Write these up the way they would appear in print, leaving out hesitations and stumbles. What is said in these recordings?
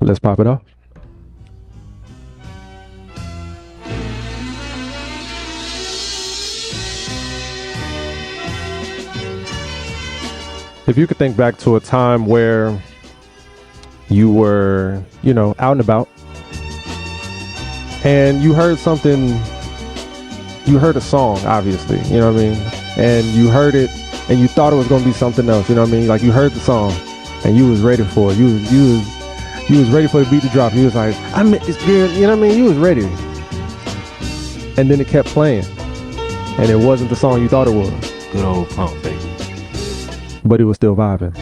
Let's pop it off. If you could think back to a time where you were, out and about, and you heard something, you heard a song, obviously, you know what I mean? And you heard it, and you thought it was going to be something else, you know what I mean? Like, you heard the song, and you was ready for it. You was ready for the beat to drop. You was like, I met this girl, you know what I mean? You was ready. And then it kept playing, and it wasn't the song you thought it was. Good old pump, baby. But it was still vibing.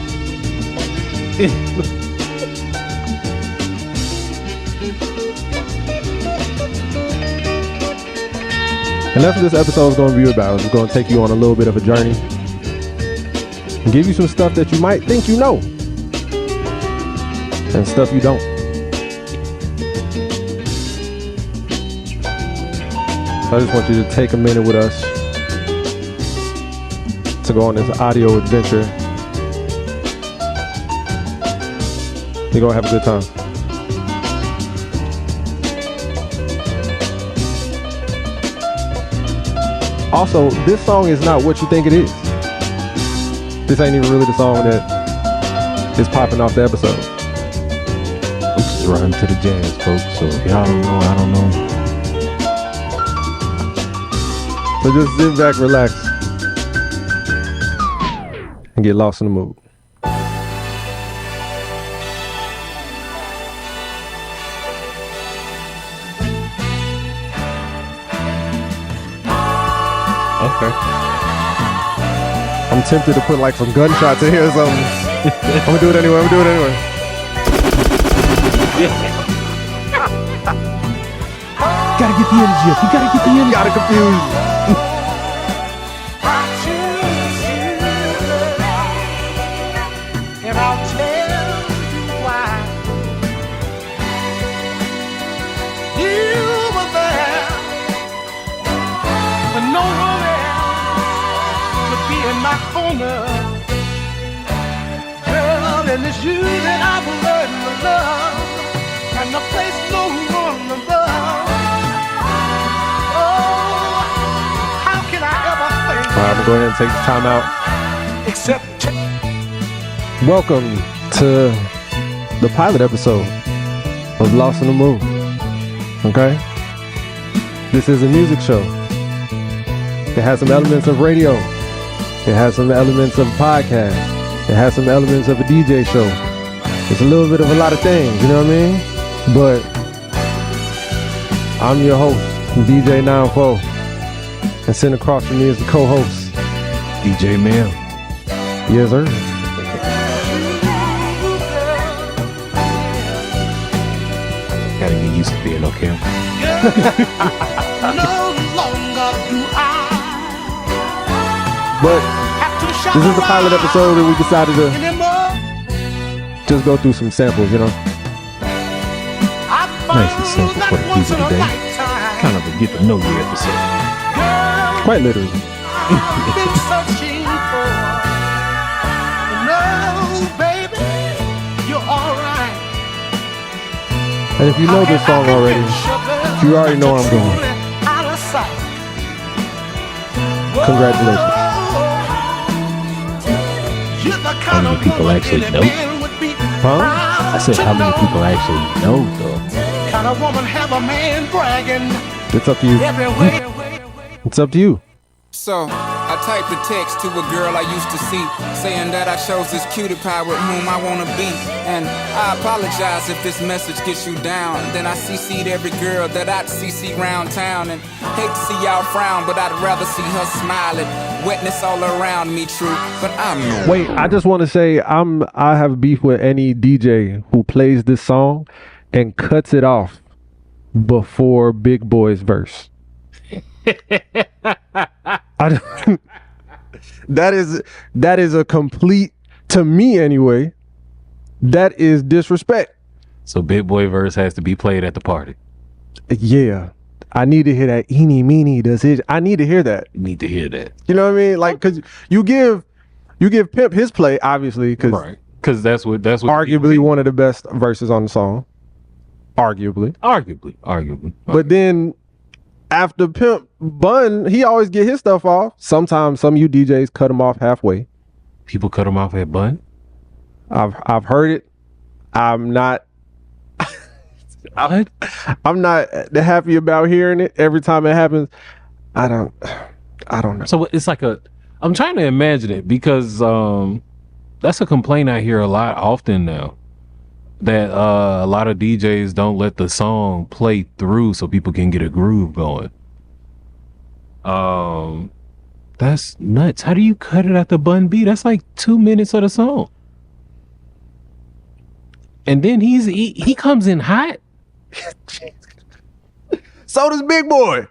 And that's what this episode is going to be about. It's going to take you on a little bit of a journey and give you some stuff that you might think you know and stuff you don't. So I just want you to take a minute with us to go on this audio adventure. You're going to have a good time. Also, this song is not what you think it is. This ain't even really the song that is popping off the episode. I'm just running to the jazz, folks. So if y'all don't know, I don't know. So just sit back, relax, and get lost in the mood. Okay. I'm tempted to put like some gunshots in here or something. I'm gonna do it anyway. Gotta get the energy up. You gotta get the energy. Gotta confuse. And I'll tell you why. You were there when no one else could be in my corner. Girl, and it's you that I've learned to love, and the place no one above. Oh, how can I ever think? All right, I'm gonna go ahead and take this time out. Except Welcome to the pilot episode of Lost in the Mood. Okay? This is a music show. It has some elements of radio. It has some elements of a podcast. It has some elements of a DJ show. It's a little bit of a lot of things, you know what I mean? But I'm your host, DJ M3L. And sitting across from me is the co-host, DJ M3L. Yes, sir. Gotta get used to being on camera. no longer do I But have to shout this is the pilot episode and we decided to anymore. just go through some samples, you know? I Nice and found simple that for the once people in a today. lifetime. Kind of a get to know you episode. Girl, Quite literally. I've been searching for. No, baby, you're alright. And if you know this song already, you already know where I'm going. Congratulations. How many people actually know? Huh? I said, how many people actually know, though? Kind of woman have a man bragging It's up to you. everywhere. It's up to you. So, I typed a text to a girl I used to see, saying that I chose this cutie pie with whom I wanna be. And I apologize if this message gets you down. Then I CC'd every girl that I'd CC round town. And hate to see y'all frown, but I'd rather see her smiling. Wetness all around me, true, but I'm Wait, I just want to say I have beef with any DJ who plays this song and cuts it off before Big Boy's verse. That is a complete, to me anyway, that is disrespect. So Big Boy verse has to be played at the party. Yeah, I need to hear that eeny meeny does his. I need to hear that. You need to hear that. You know what I mean? Like, cause you give Pimp his play, obviously, cause Because that's what Arguably one of the best verses on the song. Arguably. But then after Pimp Bun, he always get his stuff off. Sometimes some of you DJs cut him off halfway. People cut him off at Bun? I've heard it. I'm not I'm not happy about hearing it every time it happens. I don't know. So it's like I'm trying to imagine it because that's a complaint I hear often now. That a lot of DJs don't let the song play through so people can get a groove going. That's nuts. How do you cut it at the Bun B? That's like 2 minutes of the song. And then he comes in hot. So does Big Boy.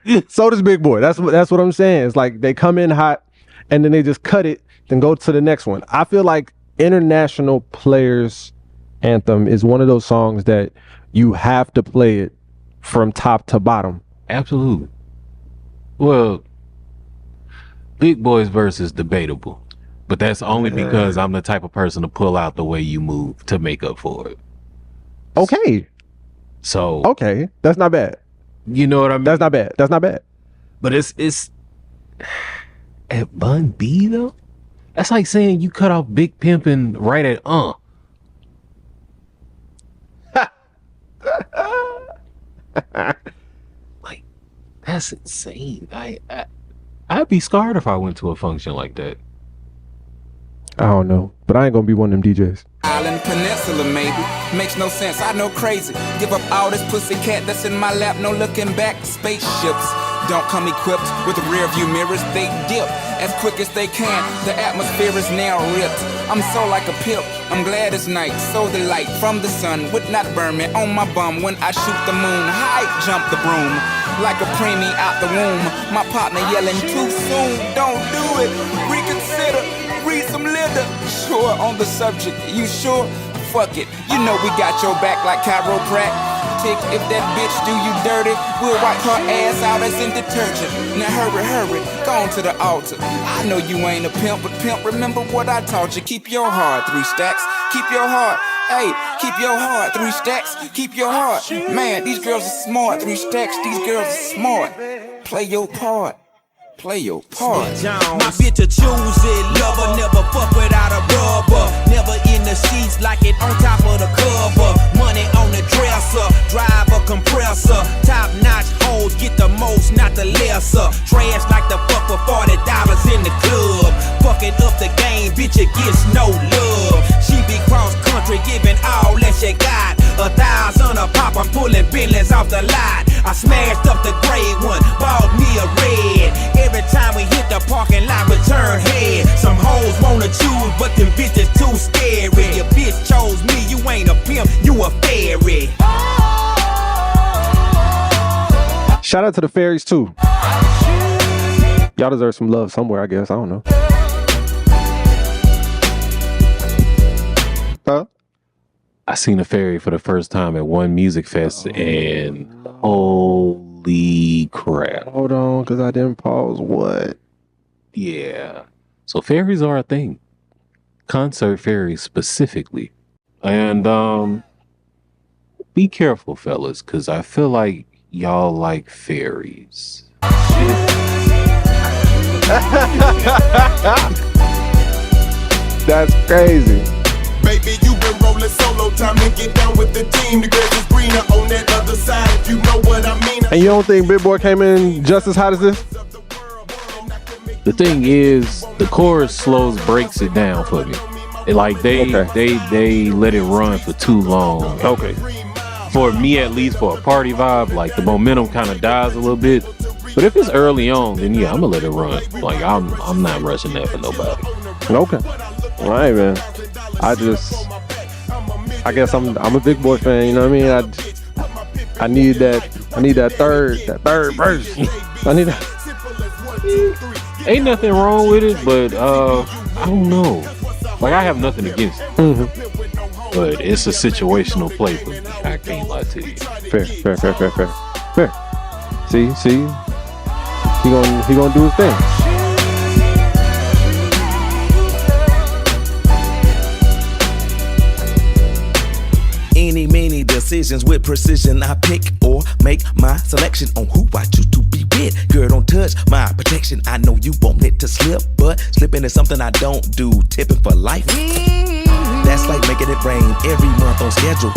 That's what I'm saying. It's like they come in hot and then they just cut it, then go to the next one. I feel like International Players Anthem is one of those songs that you have to play it from top to bottom. Absolutely. Well, Big Boy's verse is debatable, but that's only because I'm the type of person to pull out the way you move to make up for it. Okay. So okay, that's not bad. You know what I mean? That's not bad. But it's at Bun B though. That's like saying you cut off Big Pimpin' right at Like, that's insane. I'd be scarred if I went to a function like that. I don't know, but I ain't gonna be one of them DJs. Island Peninsula, maybe. Makes no sense, I know crazy. Give up all this pussy cat that's in my lap, no looking back. Spaceships don't come equipped with rear view mirrors, they dip as quick as they can. The atmosphere is now ripped. I'm so like a pimp, I'm glad it's night. So the light from the sun would not burn me on my bum when I shoot the moon. High jump the broom like a preemie out the womb. My partner yelling too soon, don't do it, reconsider. Read some litter. Sure on the subject, you sure? Fuck it, you know we got your back like chiropractic. If that bitch do you dirty, we'll wipe her ass out as in detergent. Now hurry, go on to the altar. I know you ain't a pimp, but pimp, remember what I taught you. Keep your heart, 3 stacks. Keep your heart. Hey, keep your heart, 3 stacks. Keep your heart. Man, these girls are smart, 3 stacks. These girls are smart. Play your part. Play your part. My bitch a choosy lover, never fuck without a rubber. Never in the sheets, like it on top of the cover. Money on the dresser, drive a compressor. Top notch hoes get the most, not the lesser. Trash like the fuck for $40 in the club. Fucking up the game, bitch, it gets no love. She be cross country, giving all that she got. 1,000 a pop, I'm pulling Bentleys off the lot. I smashed up the gray one, bought me a red. Every time we hit the parking lot, we turn head. Some hoes wanna choose, but them bitches too scary. Your bitch chose me, you ain't a pimp, you a fairy. Shout out to the fairies too. Y'all deserve some love somewhere, I guess. I don't know. Huh? I seen a fairy for the first time at one music fest, and holy crap. Hold on, because I didn't pause. What? Yeah. So fairies are a thing. Concert fairies specifically. And be careful, fellas, because I feel like y'all like fairies. That's crazy. Baby, you been rolling solo, time to get down with the team. The grass is greener on that other side, if you know what I mean. And you don't think Big Boy came in just as hot as this? The thing is, the chorus breaks it down for me. They let it run for too long. Okay. For me, at least, for a party vibe, like the momentum kind of dies a little bit. But if it's early on, then yeah, I'm gonna let it run. Like I'm not rushing that for nobody. Okay. All right, man. I guess I'm a Big Boy fan. You know what I mean? I need that third verse. I need that. Ain't nothing wrong with it, but I don't know. Like I have nothing against it. Mm-hmm. But it's a situational play for me. I can't lie to you. Fair. See, he gonna do his thing. decisions with precision. I pick or make my selection on who I choose to be with. Girl, don't touch my protection. I know you want it to slip, but slipping is something I don't do. Tipping for life. That's like making it rain every month on schedule.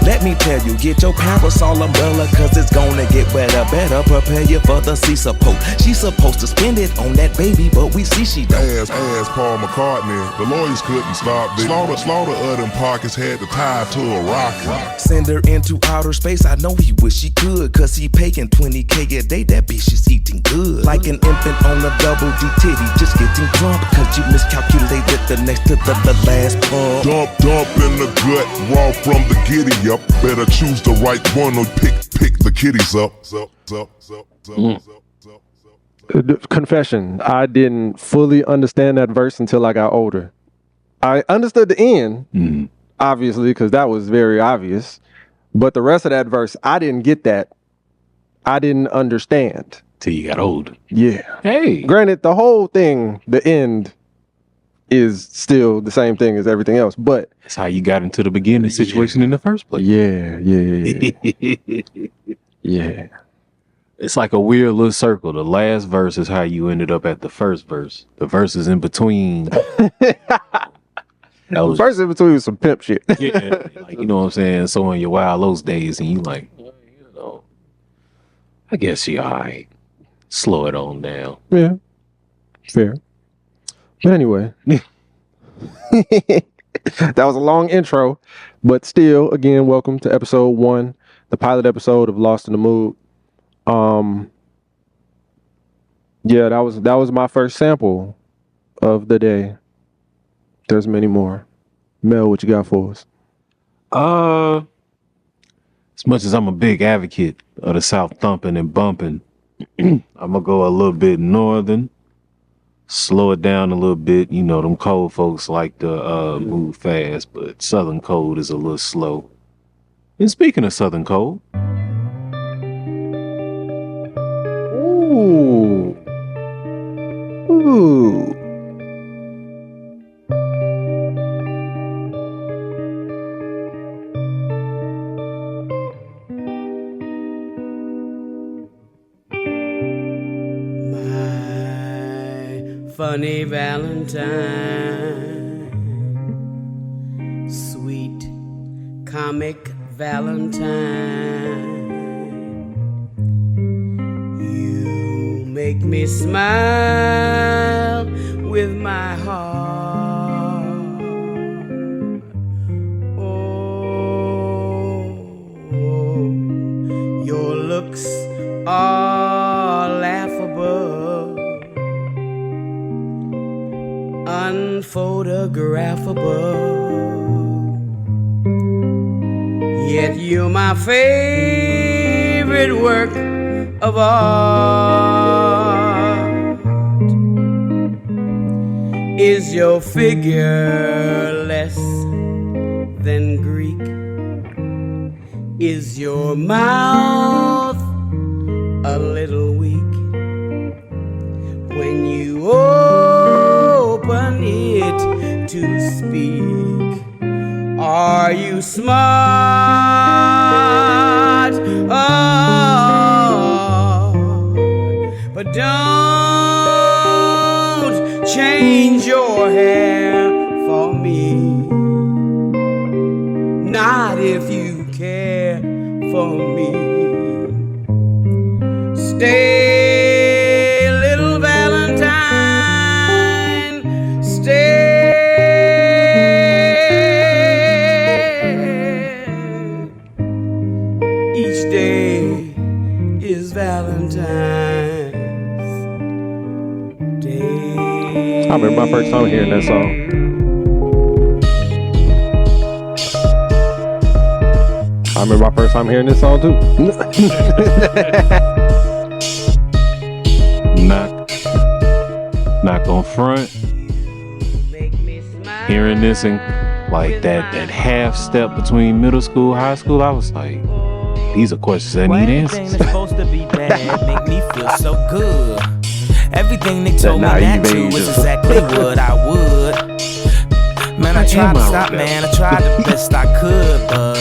Let me tell you, get your parasol umbrella, cause it's gonna get wetter. Better prepare you for the sea support. She's supposed to spend it on that baby, but we see she don't. As Paul McCartney, the lawyers couldn't stop this. Slaughter of them pockets had to tie to a rocket. Send her into outer space, I know he wish he could, cause he paying $20K a day, that bitch is eating good. Like an infant on a double D titty, just getting drunk, cause you miscalculated the next to the last pump. Dump in the gut, raw from the giddy up. Better choose the right one or pick the kitties up. Confession, I didn't fully understand that verse until I got older. I understood the end, obviously, because that was very obvious. But the rest of that verse, I didn't get that. I didn't understand. Till you got older. Yeah. Hey. Granted, the whole thing, the end, is still the same thing as everything else, but that's how you got into the beginning situation in the first place. Yeah. Yeah. It's like a weird little circle. The last verse is how you ended up at the first verse. The verses in between. The verse in between was some pimp shit. Yeah, like, you know what I'm saying? So in your wild oats days, and you like, I guess she all right. Slow it on down. Yeah, fair. But anyway, that was a long intro, but still, again, welcome to episode 1, the pilot episode of Lost in the Mood. Yeah, that was my first sample of the day. There's many more. Mel, what you got for us? As much as I'm a big advocate of the South thumping and bumping, I'm gonna go a little bit northern. Slow it down a little bit. You know, them cold folks like to move fast, but Southern cold is a little slow. And speaking of Southern cold. Ooh. Funny Valentine, sweet comic Valentine, you make me smile with my heart. Oh, your looks are laughable, unphotographable, yet you're my favorite work of art. Is your figure less than Greek? Is your mouth a little weak when you open it to speak? Are you smart? Oh, but don't change your hair for me. Not if you care for me. Stay, little Valentine, stay. Each day is Valentine's Day. I remember my first time hearing that song. I remember my first time hearing this song too. Not gonna front. Hearing this and like that half step between middle school, high school, I was like, these are questions that need answers. Supposed to be bad, make me feel so good. Everything they told me that to was exactly what I would. Man, I tried to stop, man. I tried the best I could, but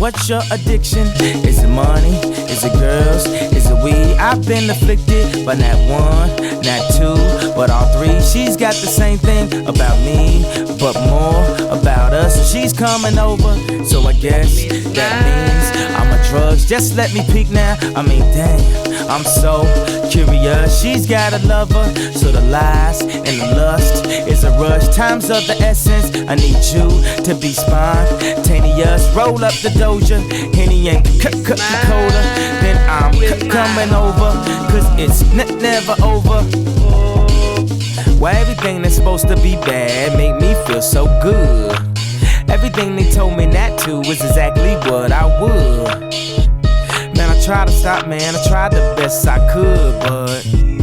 what's your addiction? Is it money? Is it girls? Is it weed? I've been afflicted, but not one, not two, but all three. She's got the same thing about me, but more about us. She's coming over, so I guess that means I'm a drugs. Just let me peek now. I mean, damn, I'm so curious. She's got a lover, so the lies and the lust is a rush. Time's of the essence. I need you to be spontaneous. Roll up the Doja, Henny and Coca-Cola. Then I'm coming over, cause it's never over. Why everything that's supposed to be bad make me feel so good? Everything they told me not to was exactly what I would. Man, I tried to stop, man, I tried the best I could, but you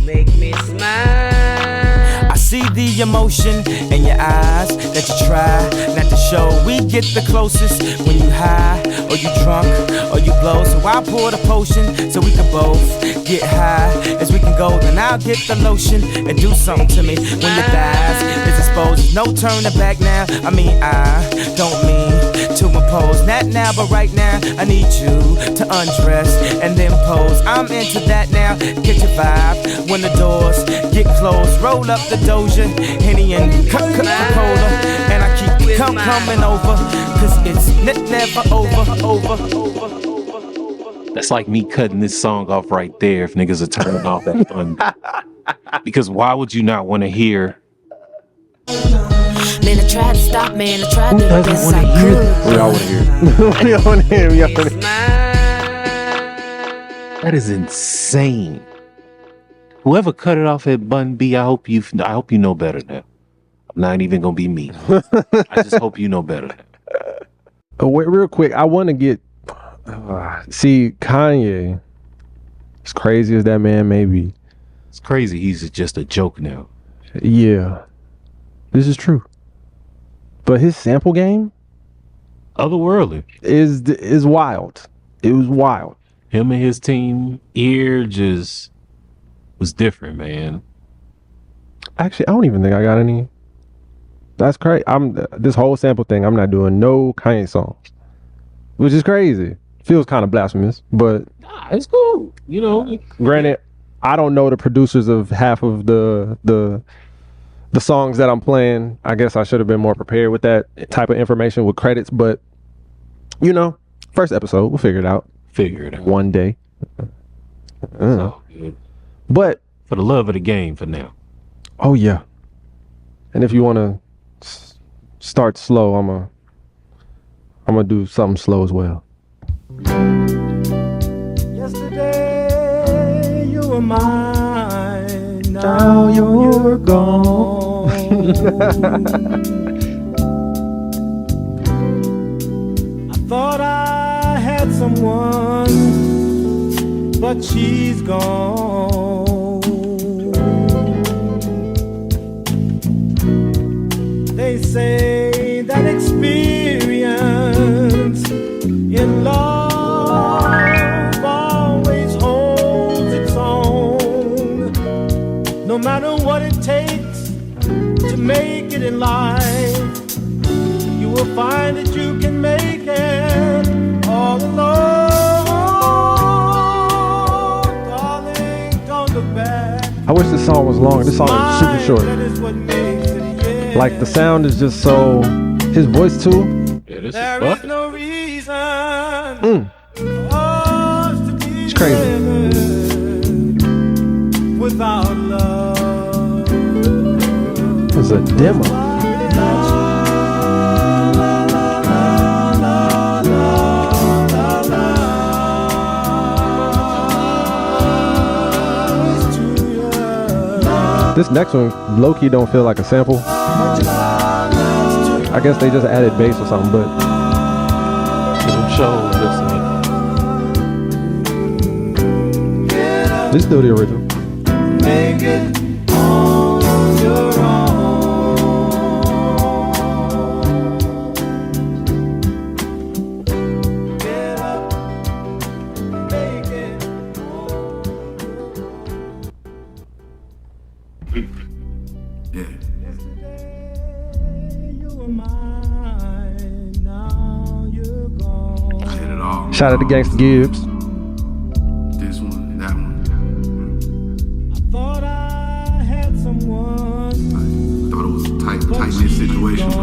make me smile. I see the emotion in your eyes that you try not to show. We get the closest when you high, or you drunk, or you blow. So I pour the potion so we can both get high as we can go. Then I'll get the lotion and do something to me when your thighs is exposed. There's no turning back now. I mean, I don't mean to impose. Not now, but right now, I need you to undress and then pose. I'm into that now. Get your vibe when the doors get closed. Roll up the Doja, Henny and Coca-Cola, and I keep coming over, cause it's never over. That's like me cutting this song off right there if niggas are turning off that fun. Because why would you not want to hear? Man, I tried to stop, man. I tried to best I could. We all want to hear. We all want to hear. We all want to hear. That is insane. Whoever cut it off at Bun B, I hope you know better now. I'm not even gonna be mean. I just hope you know better now. Wait, real quick, I want to get see Kanye. As crazy as that man may be, it's crazy. He's just a joke now. Yeah, this is true. But his sample game, otherworldly, is wild. It was wild. Him and his team, just was different, man. Actually, I don't even think I got any. That's crazy. This whole sample thing, I'm not doing no Kanye songs, which is crazy. Feels kind of blasphemous, but it's cool. You know, granted, I don't know the producers of half of the songs that I'm playing. I guess I should have been more prepared with that type of information with credits, but you know, first episode, we'll figure it out. One day. So good. But for the love of the game for now. Oh yeah. And if you want to start slow, I'm gonna do something slow as well. Yesterday you were mine, now you're gone. I thought I had someone, but she's gone. They say that experience in love always holds its own. No matter what it takes to make it in life, you will find that you can make it all alone. Darling, don't look back. I wish this song was longer. This song is super short. Like the sound is just so. His voice too. Yeah, this there is is no reason it's crazy. Without love. It's a demo. This next one, low-key don't feel like a sample. I guess they just added bass or something, but this is still the original. Make it on your own. Get up, make it on your own. Yesterday you were mine, now you're gone. Shout out to Gangsta Gibbs. This one, that one. Thought I had someone. I thought it was a tight-knit situation, but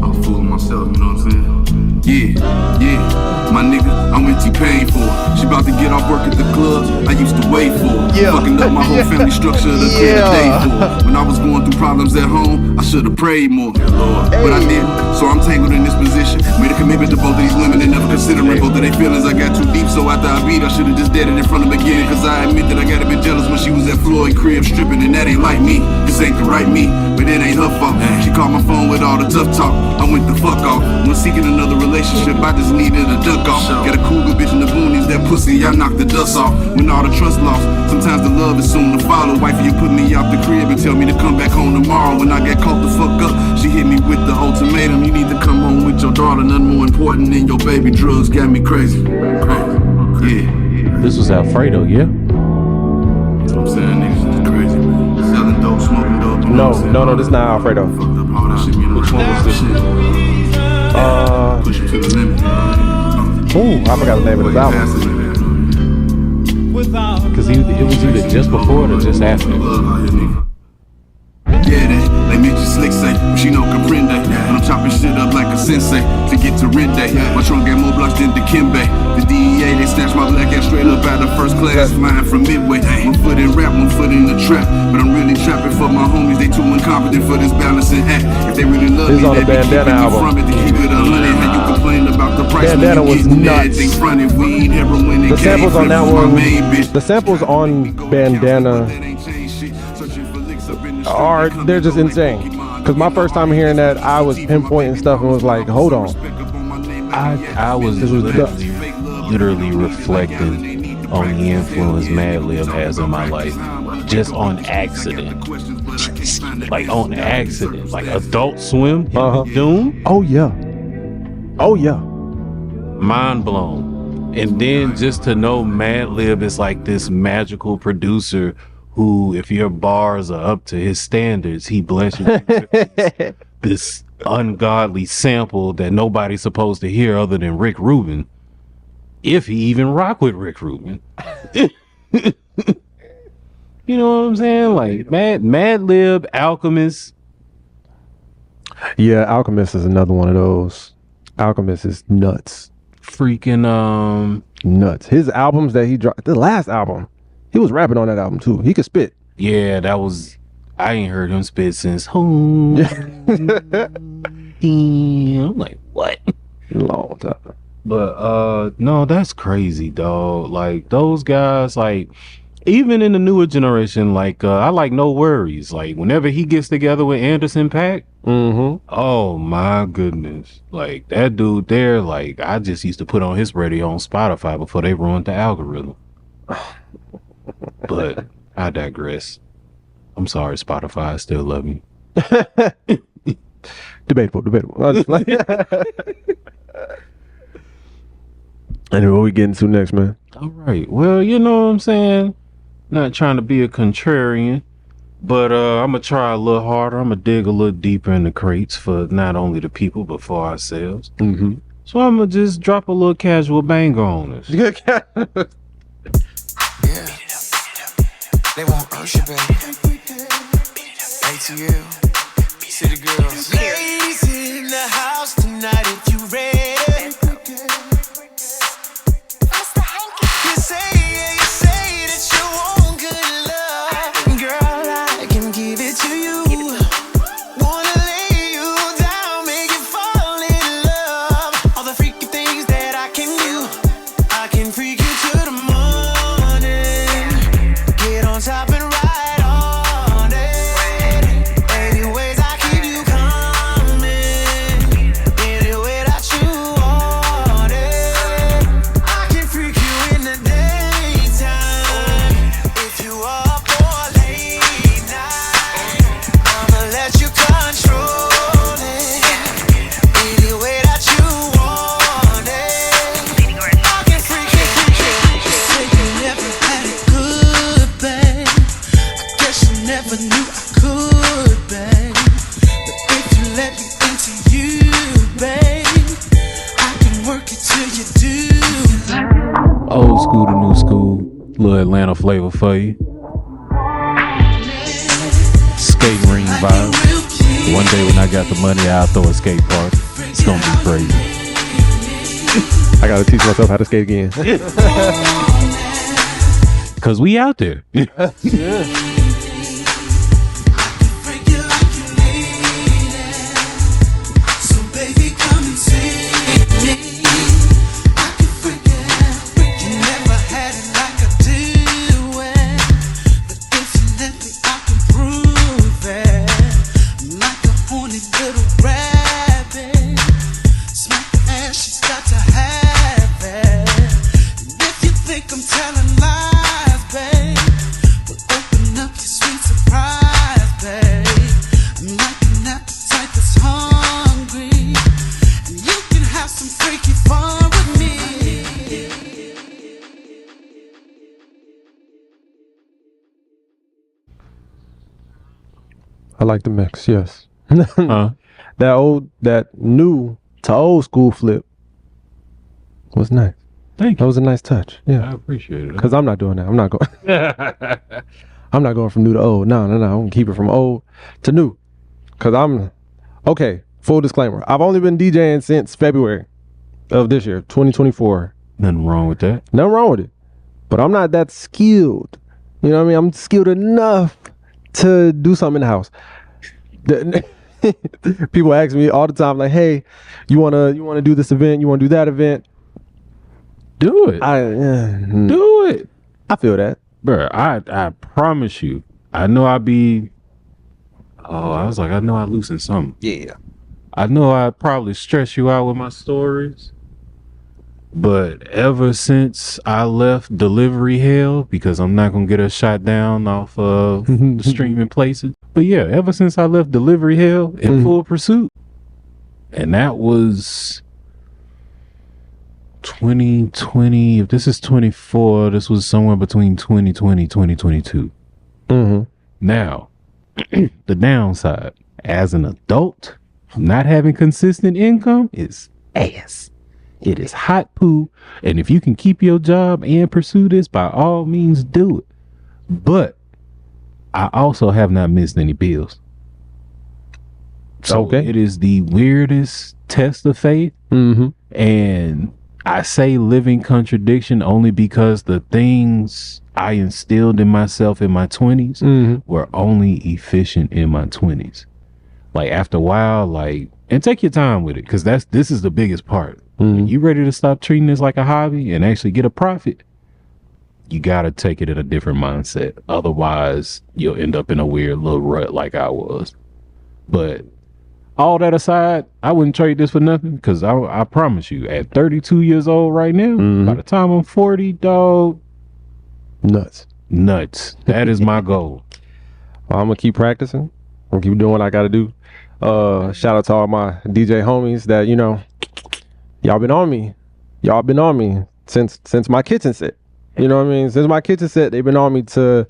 I was fooling myself, you know what I'm saying? Yeah, my nigga, I'm with T-Pain for her. She about to get off work at the club, I used to wait for her. Fucking up my whole family structure to clear the day for her. When I was going through problems at home, I should've prayed more, but I didn't, so I'm tangled in this position. Made a commitment to both of these women and never considering both of their feelings. I got too deep, so after I beat, I should've just dead it in front of the beginning. Cause I admit that I got a bit jealous when she was at Floyd crib stripping, and that ain't like me. This ain't the right me, but it ain't her fault. She called my phone with all the tough talk. I went the fuck off. When seeking another relationship, I just needed a duck off. Got a cougar bitch in the boonies, that pussy, I knocked the dust off. When all the trust lost, sometimes the love is soon to follow. Wifey, you put me out the crib and tell me to come back home tomorrow. When I got caught the fuck up, she hit me with the ultimatum. You need to come home with your daughter, nothing more important than your baby. Drugs got me crazy. Yeah. This was Alfredo, yeah? That's what I'm saying, niggas is crazy, man. Selling dope, smoking dope. No, this not Alfredo. Fucked up all that shit, man. Which one was this? Push it to the limit. Ooh, I forgot the name of the album. Because it was either just before or just after. Yeah, they make you slick say, but she no comprende. And I'm chopping shit up like a sensei to get to Rende. My trunk got more blocks than Dikembe. The DEA, they snatched my black ass straight up out of first class, flying from Midway. One foot in rap, one foot in the trap. But I'm really trapping for my homies, they too incompetent for this balancing act. If they really love me, they be keeping me from it to keep it 100. How you complain about the price when you getting everything fronted? Weed, heroin, and the samples on that one, the samples on Bandana they're just insane. Because my first time hearing that, I was pinpointing stuff and was like, hold on. I was literally reflecting on the influence Madlib has in my life. Just on accident. Like on accident. Like Adult Swim, Doom. Oh yeah. Mind blown. And then just to know Madlib is like this magical producer who, if your bars are up to his standards, he bless you with this ungodly sample that nobody's supposed to hear other than Rick Rubin, if he even rock with Rick Rubin. You know what I'm saying? Like Madlib, Alchemist. Yeah, Alchemist is another one of those. Alchemist is nuts. Freaking nuts. His albums that he dropped, the last album, he was rapping on that album too. He could spit. Yeah, I ain't heard him spit since I'm like, what? Long time. But no, that's crazy, dog. Like those guys, like even in the newer generation, like I like No Worries. Like whenever he gets together with Anderson .Paak, oh my goodness. Like that dude there, like I just used to put on his radio on Spotify before they ruined the algorithm. But I digress. I'm sorry, Spotify, I still love you. Debatable. Anyway, what we getting to next, man? All right. Well, you know what I'm saying? Not trying to be a contrarian, but I'm going to try a little harder. I'm going to dig a little deeper in the crates for not only the people, but for ourselves. So I'm going to just drop a little casual banger on us. They want Usher, baby. ATL, City Girls. Ladies in the house tonight if you ready. You say that you want good love. Girl, I can give it to you. Wanna lay you down, make you fall in love. All the freaky things that I can do. I can freak you to the morning. Get on top and ride on it. Any ways I keep you coming. Old school to new school. Little Atlanta flavor for you. Skate ring vibe. One day when I got the money, I'll throw a skate park. It's gonna be crazy. I gotta teach myself how to skate again. Cause we out there. Yeah. I like the mix, yes. That new to old school flip was nice. Thank you. That was a nice touch. Yeah, I appreciate it. Because I'm not doing that. I'm not going. I'm not going from new to old. No. I'm gonna keep it from old to new. Because I'm okay. Full disclaimer: I've only been DJing since February of this year, 2024. Nothing wrong with that. Nothing wrong with it. But I'm not that skilled. You know what I mean? I'm skilled enough to do something in the house. People ask me all the time, like, "Hey, you wanna do this event? You wanna do that event? Do it. Do it." I feel that, bro. I promise you. I know I was like, I know I loosen something. Yeah. I know I probably stress you out with my stories. But ever since I left delivery hell, because I'm not going to get us shot down off of the streaming places. But yeah, ever since I left delivery hell in full pursuit, and that was 2020. If this is 24, this was somewhere between 2020, 2022. Now, the downside, as an adult, not having consistent income is ass. It is hot poo. And if you can keep your job and pursue this, by all means, do it. But I also have not missed any bills. So it is the weirdest test of faith. And I say living contradiction only because the things I instilled in myself in my 20s were only efficient in my 20s. Like after a while, and take your time with it, because this is the biggest part. When you ready to stop treating this like a hobby and actually get a profit, you got to take it in a different mindset. Otherwise, you'll end up in a weird little rut like I was. But all that aside, I wouldn't trade this for nothing, because I promise you, at 32 years old right now, by the time I'm 40, dog, nuts. That is my goal. Well, I'm going to keep practicing. I'm going to keep doing what I got to do. Shout out to all my DJ homies that, y'all been on me. Y'all been on me since my kitchen set. You know what I mean? Since my kitchen set, they've been on me to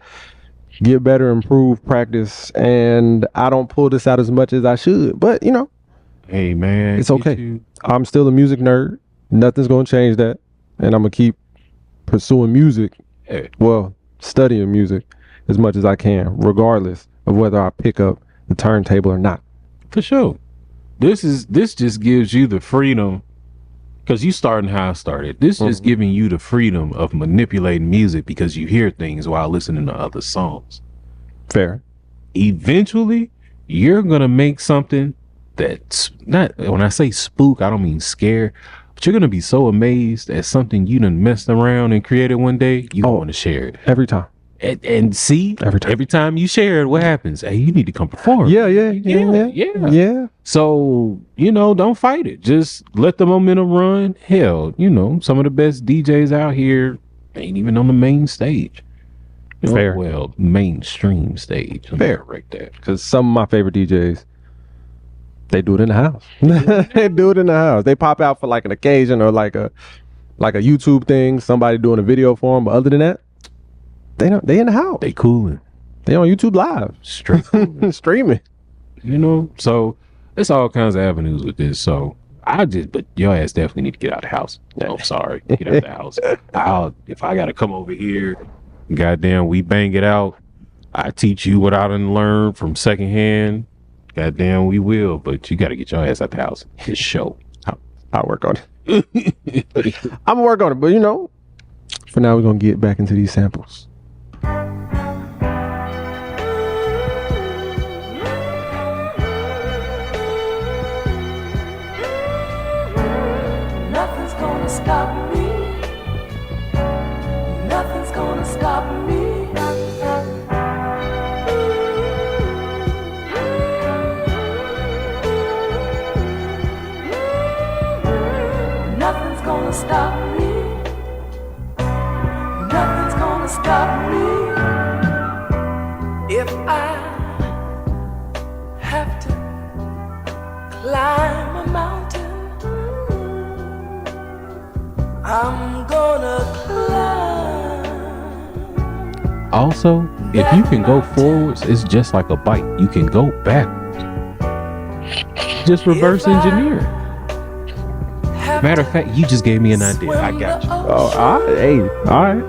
get better, improve, practice. And I don't pull this out as much as I should. But, hey, man, it's okay. I'm still a music nerd. Nothing's going to change that. And I'm going to keep pursuing music. Well, studying music as much as I can, regardless of whether I pick up the turntable or not. For sure. This just gives you the freedom. Because you starting how I started. This is giving you the freedom of manipulating music because you hear things while listening to other songs. Fair. Eventually, you're going to make something that's not, when I say spook, I don't mean scare, but you're going to be so amazed at something you done messed around and created one day, you want to share it. Every time. And see, every time you share it, what happens? Hey, you need to come perform. Yeah. So, don't fight it. Just let the momentum run. Hell, some of the best DJs out here ain't even on the main stage. Fair. Well, mainstream stage. Fair. Correct that. Because some of my favorite DJs, they do it in the house. They do it in the house. They pop out for like an occasion or like a YouTube thing, somebody doing a video for them. But other than that, they in the house. They cooling. They on YouTube Live. Straight streaming. So it's all kinds of avenues with this. So But your ass definitely need to get out of the house. No, I'm sorry. Get out of the house. If I gotta come over here, goddamn, we bang it out. I teach you what I done learned from secondhand. Goddamn, we will. But you gotta get your ass out the house. This show. I'll work on it. I'm gonna work on it, but for now we're gonna get back into these samples. Nothing's gonna stop me. Nothing's gonna stop me. Nothing's gonna stop me. Nothing's gonna stop me. If I have to climb a mountain, I'm gonna climb. Also, if you can go forwards, it's just like a bike. You can go backwards. Just reverse engineer. Matter of fact, you just gave me an idea. I got you. Oh, all right.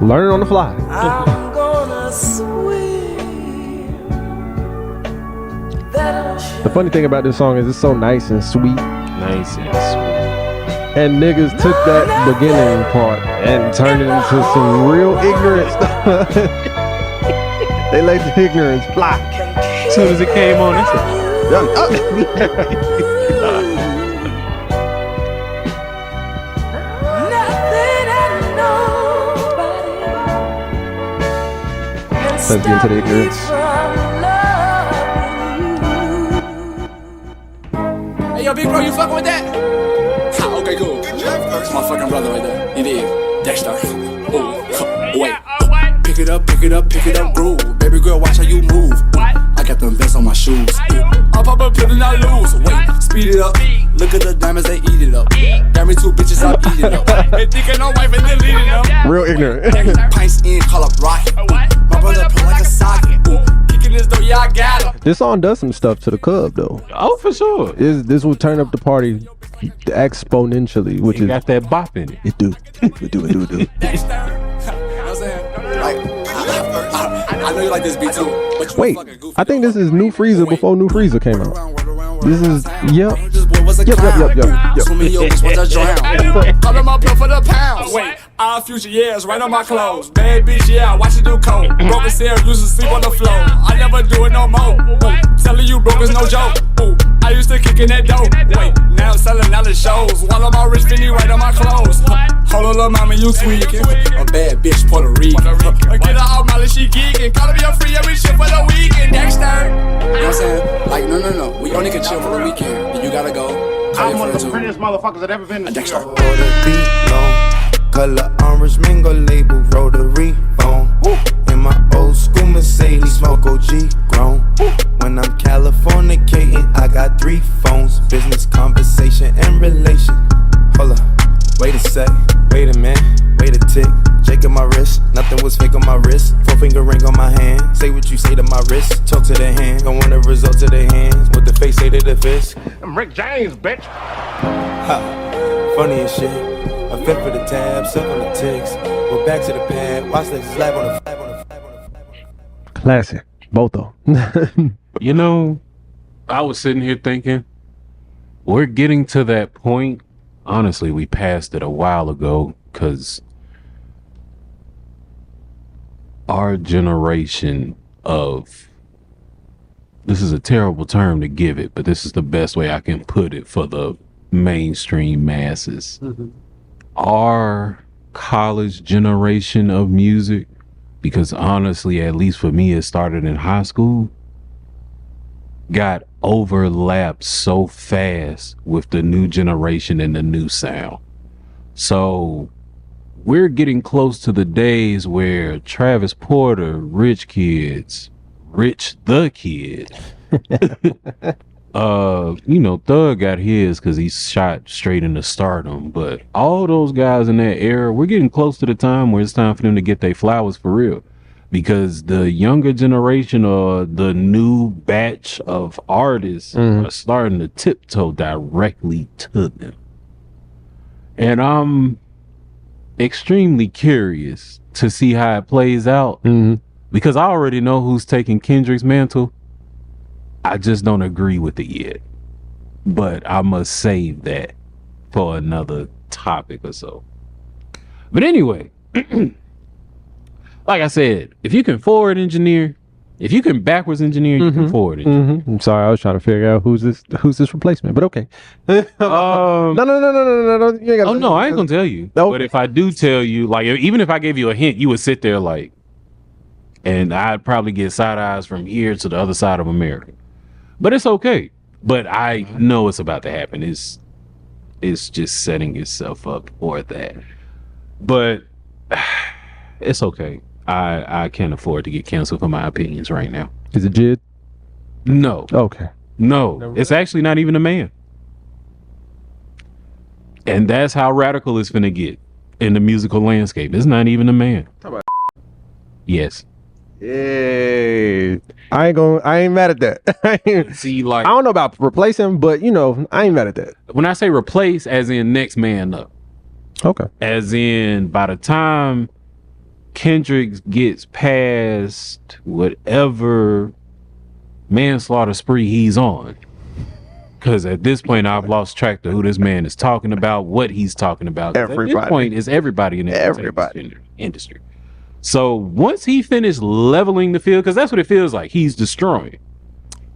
Learn on the fly. I'm gonna swim. The funny thing about this song is it's so nice and sweet. Nice and sweet. And niggas took that beginning part and turned it into some real ignorant stuff. They let the ignorance fly. As soon as it came on, that's Let's get into the ignorance. Hey, yo, big bro, you fucking with that? Ha, okay, cool. That's my fucking brother right there. You dig? Dexter. Ooh, wait. Pick it up, groove. Baby girl, watch how you move. I got them vests on my shoes. I'll pop up, put it out loose. Wait, speed it up. Look at the diamonds, they eat it up. Got me 2 bitches, I'm eating up. They thinking no wife and they leading up. Real ignorant. Pints in, call up rocket. My brother play like a socket. Kicking this door, yeah, I got him. This song does some stuff to the club though. Oh, for sure. This will turn up the party exponentially, which got that bop in it. It do. I know you like this beat too. Wait, I think this is New Freezer before New Freezer came out. This is yep. Swimming your bitch once I drown. Call them up for the pounds. Wait, our future years right on my clothes. Bad bitch, yeah, watch it do coke. Broken cell, used to sleep on the floor. I never do it no more. Telling you broke is no joke. I used to kick in that dope. Wait, now I'm selling out the shows. While I'm all rich, Fendi right on my clothes. Hold on, little mama, you tweaking. A bad bitch, Puerto Rican. Get her out, Molly, she geeking. Call me a free every shit for the weekend. Dexter. You know what I'm saying? Like, no. We only can chill for the weekend. And you gotta go. I'm one of the prettiest motherfuckers that ever been to Dexter. Color orange mango label rotary phone. In my old school Mercedes, smoke OG grown. When I'm Californicating, I got 3 phones. Business, conversation, and relation. Hold up, wait a sec, wait a minute, wait a tick. Shaking my wrist, nothing was fake on my wrist. 4-finger ring on my hand. Say what you say to my wrist. Talk to their hand, don't want the results of their hands. What the face say to the fist. I'm Rick James, bitch. Ha, funny as shit. A fit for the tab, suck on the ticks. We're back to the pad, watch the slab on the Classic, both of them. You know, I was sitting here thinking, we're getting to that point. Honestly, we passed it a while ago because our generation of, this is a terrible term to give it, but this is the best way I can put it for the mainstream masses. Mm-hmm. Our college generation of music, because honestly, at least for me, it started in high school, got overlapped so fast with the new generation and the new sound. So we're getting close to the days where Travis Porter, Rich the Kid, Thug got his because he shot straight into stardom. But all those guys in that era, we're getting close to the time where it's time for them to get their flowers for real. because the younger generation or the new batch of artists are starting to tiptoe directly to them. And I'm extremely curious to see how it plays out because I already know who's taking Kendrick's mantle. I just don't agree with it yet. But I must save that for another topic or so. But anyway, like I said, if you can forward engineer, if you can backwards engineer, you can forward engineer. I'm sorry, I was trying to figure out who's this replacement, but okay. No. You ain't gotta I ain't gonna tell you. Okay. But if I do tell you, like, even if I gave you a hint, you would sit there like, and I'd probably get side eyes from here to the other side of America. But it's okay. But I know it's about to happen. It's just setting itself up for that. But it's okay. I can't afford to get canceled for my opinions right now. Is it Jid? No. Okay. No. It's actually not even a man. And that's how radical it's finna get in the musical landscape. It's not even a man. How about yes. Yay. I ain't mad at that. See, like, I don't know about replacing, but I ain't mad at that. When I say replace, as in next man up. Okay. As in, by the time Kendrick gets past whatever manslaughter spree he's on, because at this point I've lost track of who this man is talking about, what he's talking about. Everybody. At this point, it's everybody in the industry. So once he finished leveling the field, because that's what it feels like, he's destroying.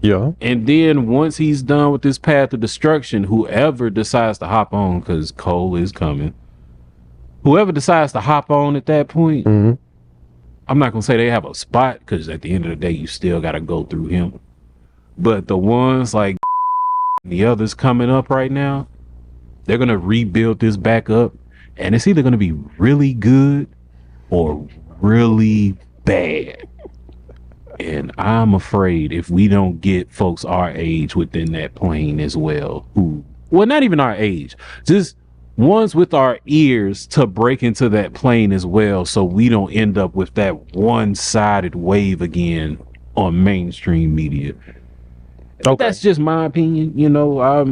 Yeah. And then once he's done with this path of destruction, whoever decides to hop on, because Cole is coming, whoever decides to hop on at that point, I'm not going to say they have a spot, because at the end of the day, you still got to go through him. But the ones like the others coming up right now, they're going to rebuild this back up, and it's either going to be really good or really bad. And I'm afraid if we don't get folks our age within that plane as well, well, not even our age, just ones with our ears to break into that plane as well, so we don't end up with that one-sided wave again on mainstream media. Okay. That's just my opinion. I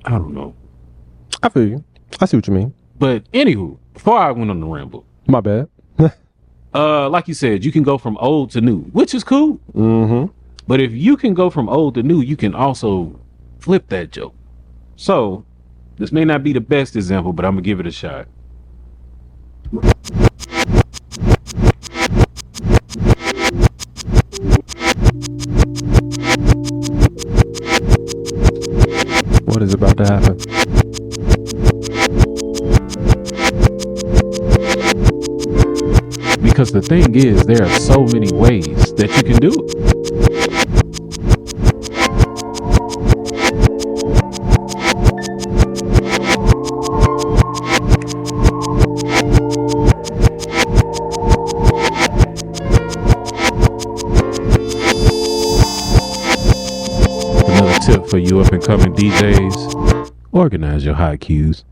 don't know. I feel you. I see what you mean. But anywho, before I went on the ramble, my bad. Like you said, you can go from old to new, which is cool. But if you can go from old to new, you can also flip that joke. So this may not be the best example, but I'm gonna give it a shot. What is about to happen? Because the thing is, there are so many ways that you can do it. Another tip for you up and coming DJs: organize your hot cues.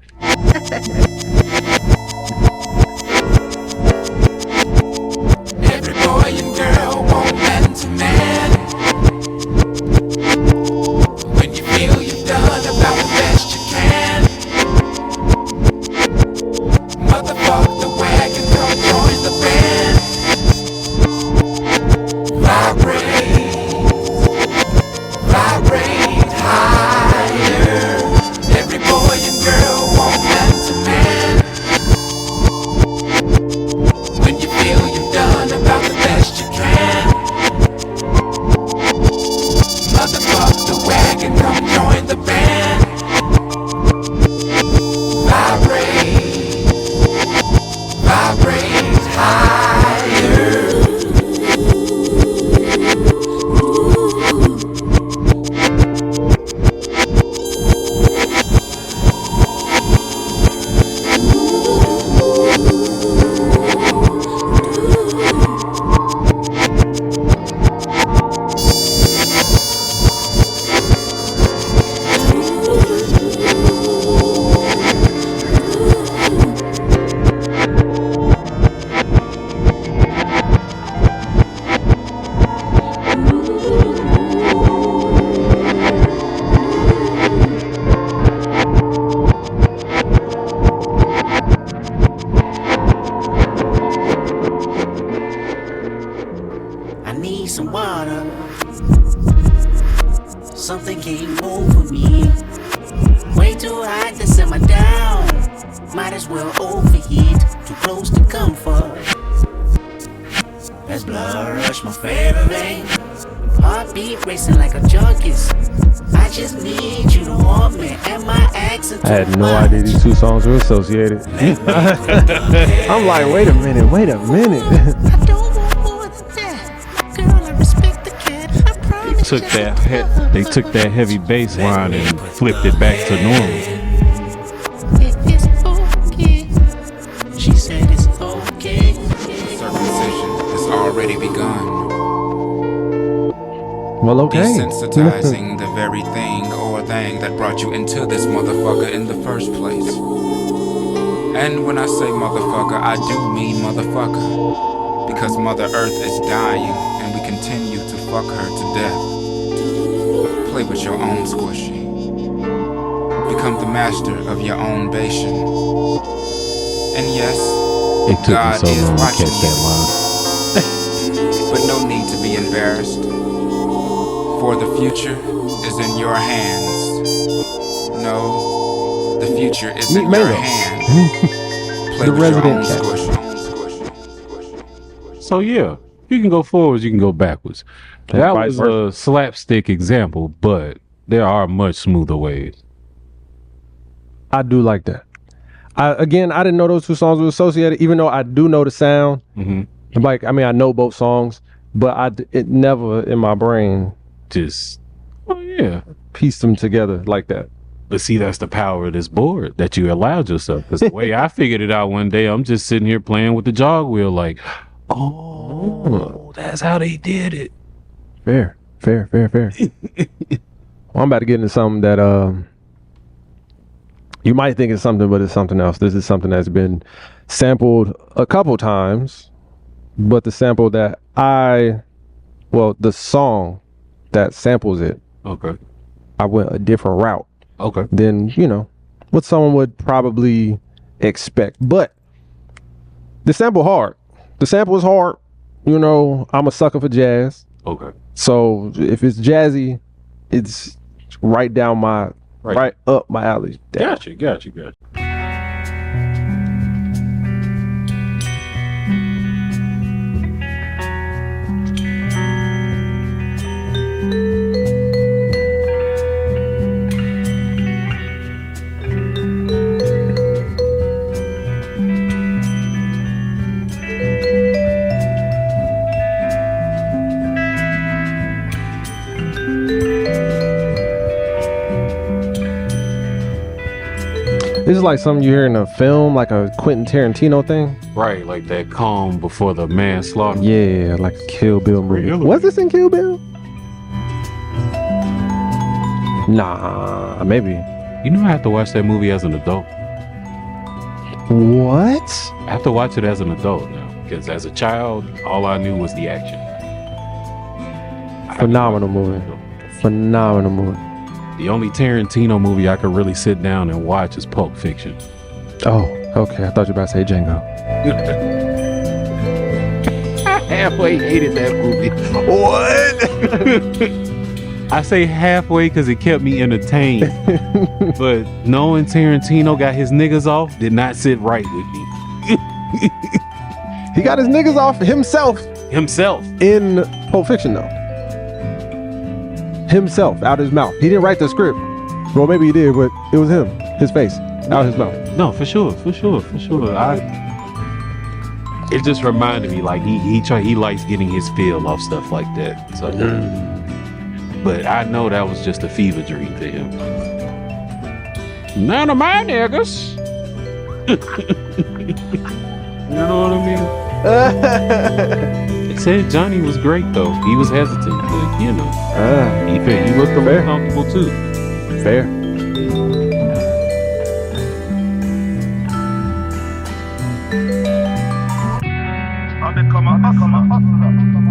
Vibrate higher. Every boy and girl crush my favorite. Heartbeat racing like a junkie's. I just need you to want me and my accent. I had no idea these two songs were associated. I'm like, wait a minute. They took that heavy bass line and flipped it back to normal. She said it's okay. Circumcision has already begun. Well, okay. Desensitizing the very thing or thing that brought you into this motherfucker in the first place. And when I say motherfucker, I do mean motherfucker. Because Mother Earth is dying and we continue to fuck her to death. Play with your own squishy. Become the master of your own bastion. And yes, It took God me so is long to watching catch that line. But no need to be embarrassed. For the future is in your hands. No, the future is in your hands. Play with your own squishy. So yeah, you can go forwards, you can go backwards. That was a slapstick example, but there are much smoother ways. I do like that. I didn't know those two songs were associated, even though I do know the sound. Mm-hmm. Like, I mean, I know both songs, but it never in my brain just pieced them together like that. But see, that's the power of this board that you allowed yourself. Because the way I figured it out one day, I'm just sitting here playing with the jog wheel, like, oh, that's how they did it. Fair. Well, I'm about to get into something that you might think it's something, but it's something else. This is something that's been sampled a couple times, but the sample that the song that samples it, okay, I went a different route. Okay. Than, what someone would probably expect. But the sample hard. The sample is hard. I'm a sucker for jazz. Okay. So if it's jazzy, it's right up my alley. Gotcha. This is like something you hear in a film, like a Quentin Tarantino thing. Right, like that calm before the manslaughter. Yeah, like a Kill Bill movie. Really? Was this in Kill Bill? Nah, maybe. You know I have to watch that movie as an adult. What? I have to watch it as an adult now. Because as a child, all I knew was the action. Phenomenal movie. The only Tarantino movie I could really sit down and watch is Pulp Fiction. Oh, okay. I thought you were about to say Django. I halfway hated that movie. What? I say halfway because it kept me entertained. But knowing Tarantino got his niggas off did not sit right with me. He got his niggas off himself. In Pulp Fiction, though. Himself, out his mouth. He didn't write the script. Well, maybe he did, but it was him. His face, out his mouth. No, for sure. It just reminded me, like, he likes getting his feel off stuff like that. So, but I know that was just a fever dream to him. None of my niggas. You know what I mean? They said Johnny was great though. He was hesitant, but he looked a little comfortable too. Fair.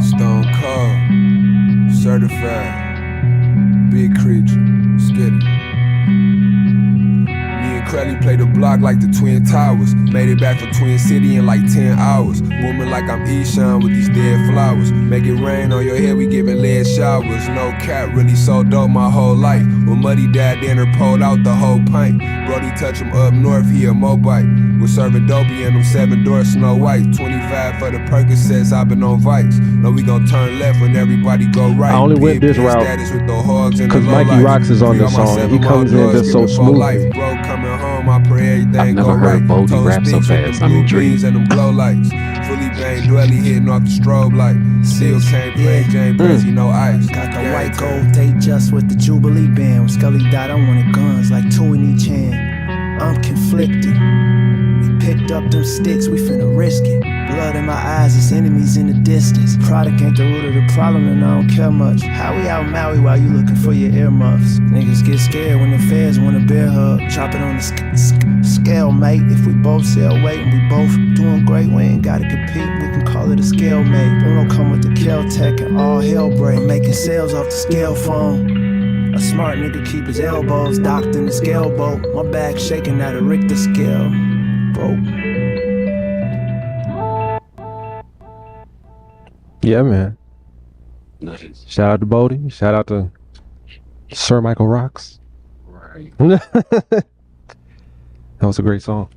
Stone Cold, certified, big creature, skitty. Crowley played the block like the Twin Towers. Made it back from Twin City in like 10 hours. Booming like I'm Eshawn with these dead flowers. Make it rain on your head, we giving lead showers. No cap, really so dope my whole life. When Muddy died, dinner pulled out the whole pint. Brody touch him up north, he a Mobite. We're serving dopey in them 7-door Snow White. 25 for the Percocets, I've been on Vikes. No, we gon' turn left when everybody go right. I only went this route because Mikey Rocks is on this song. He comes in just so smoothly. I've never heard Baldi rap so fast. I'm intrigued. And them glow lights. Fully banged, Dwelly hitting off the strobe light. Seals can't play, James Prezi, no ice. Got the white gold, they just with the Jubilee band. When Scully died, I wanted guns like 2 in each hand. I'm conflicted. We picked up them sticks, we finna risk it. Blood in my eyes, it's enemies in the distance. Product ain't the root of the problem, and I don't care much. How we out Maui while you looking for your earmuffs? Niggas get scared when the feds want a bear hug. Drop it on the scale, mate. If we both sell weight and we both doing great, we ain't gotta compete. We can call it a scale, mate. Don't come with the Kel-Tec and all hell break. I'm making sales off the scale phone. A smart nigga keep his elbows docked in the scale boat. My back shaking at a Richter scale. Broke. Yeah, man. Nice. Shout out to Baldi. Shout out to Sir Michael Rocks. Right. That was a great song.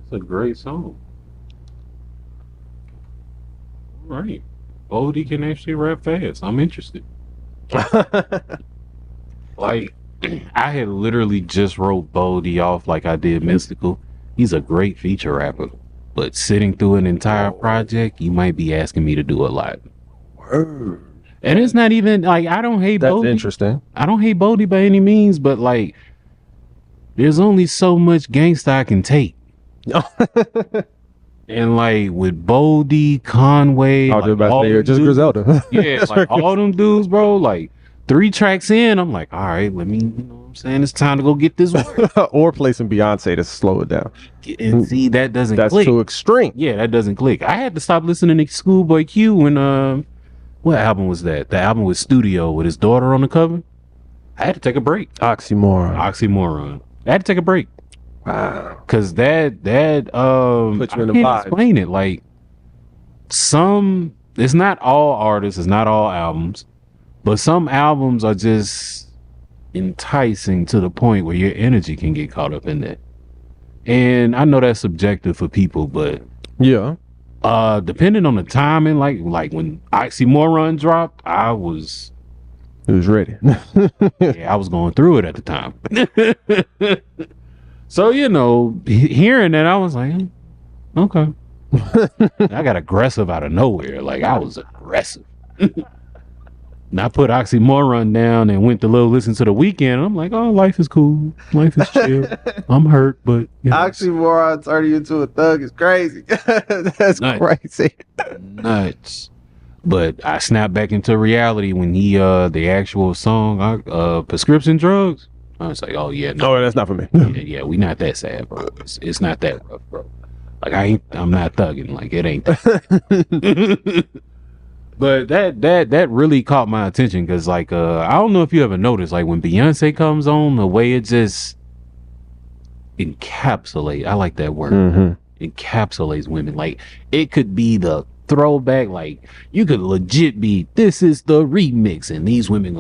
It's a great song. All right. Baldi can actually rap fast. I'm interested. Like, I had literally just wrote Baldi off like I did Mystical. He's a great feature rapper. But sitting through an entire project, you might be asking me to do a lot. Word. And it's not even like I don't hate Baldi. That's interesting. I don't hate Baldi by any means, but like there's only so much gangsta I can take. And like with Baldi, Conway, I was about to say, just Griselda. Yeah, like all them dudes, bro, like 3 tracks in, I'm like, all right, let me, you know what I'm saying? It's time to go get this work. Or play some Beyonce to slow it down. And see, that doesn't That's click. too extreme. Yeah, that doesn't click. I had to stop listening to Schoolboy Q when, what album was that? The album with Studio with his daughter on the cover? I had to take a break. Oxymoron. I had to take a break. Wow. Cause that Put you in the can't vibe. explain it. Like it's not all artists, it's not all albums, but some albums are just enticing to the point where your energy can get caught up in that. And I know that's subjective for people, but yeah. Depending on the timing, like when Oxymoron dropped, I was ready. Yeah, I was going through it at the time. So, you know, hearing that, I was like, okay. I got aggressive out of nowhere. Like, I was aggressive. And I put Oxymoron down and went to listen to The Weeknd. And I'm like, oh, life is cool. Life is chill. I'm hurt, but... You know. Oxymoron turning you into a thug is crazy. That's Nuts. crazy. Nuts. But I snapped back into reality when he, the actual song, Prescription Drugs. I was like, oh, yeah. No. Oh, that's not for me. Yeah, we not that sad, bro. It's not that rough, bro. Like, I'm not thugging. Like, it ain't that. But that really caught my attention because, like, I don't know if you ever noticed, like, when Beyonce comes on, the way it just encapsulates, I like that word, encapsulates women. Like, it could be the throwback, like, you could legit be, this is the remix, and these women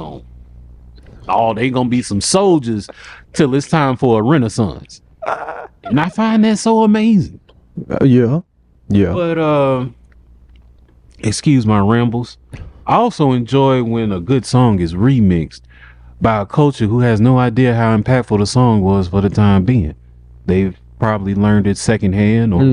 they gonna be some soldiers till it's time for a renaissance. And I find that so amazing. Yeah. But, excuse my rambles. I also enjoy when a good song is remixed by a culture who has no idea how impactful the song was for the time being. They've probably learned it secondhand or,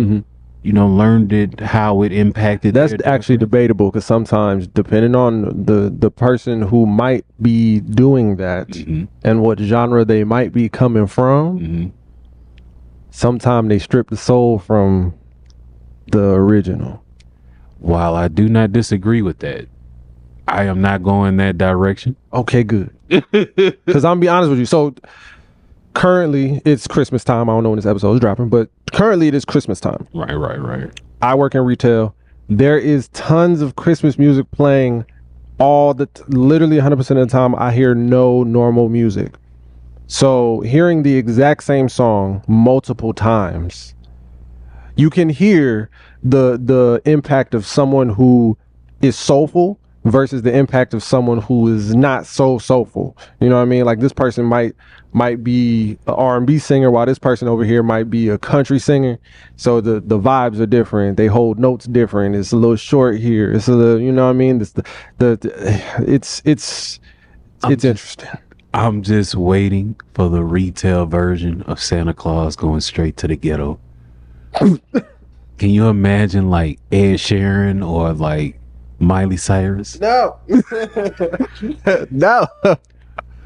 you know, learned it, how it impacted. That's actually debatable because sometimes, depending on the person who might be doing that and what genre they might be coming from, sometimes they strip the soul from the original. While I do not disagree with that, I am not going that direction. Okay, good. Because I'm gonna be honest with you. So currently it's Christmas time. I don't know when this episode is dropping, but currently it is Christmas time. Right. I work in retail. There is tons of Christmas music playing literally 100% of the time. I hear no normal music. So hearing the exact same song multiple times, you can hear the impact of someone who is soulful versus the impact of someone who is not so soulful. You know what I mean? Like this person might be an R&B singer while this person over here might be a country singer. So the vibes are different. They hold notes different. It's a little short here. It's a little, you know what I mean? It's interesting. I'm just waiting for the retail version of Santa Claus going straight to the ghetto. Can you imagine like Ed Sheeran or like Miley Cyrus? No. No.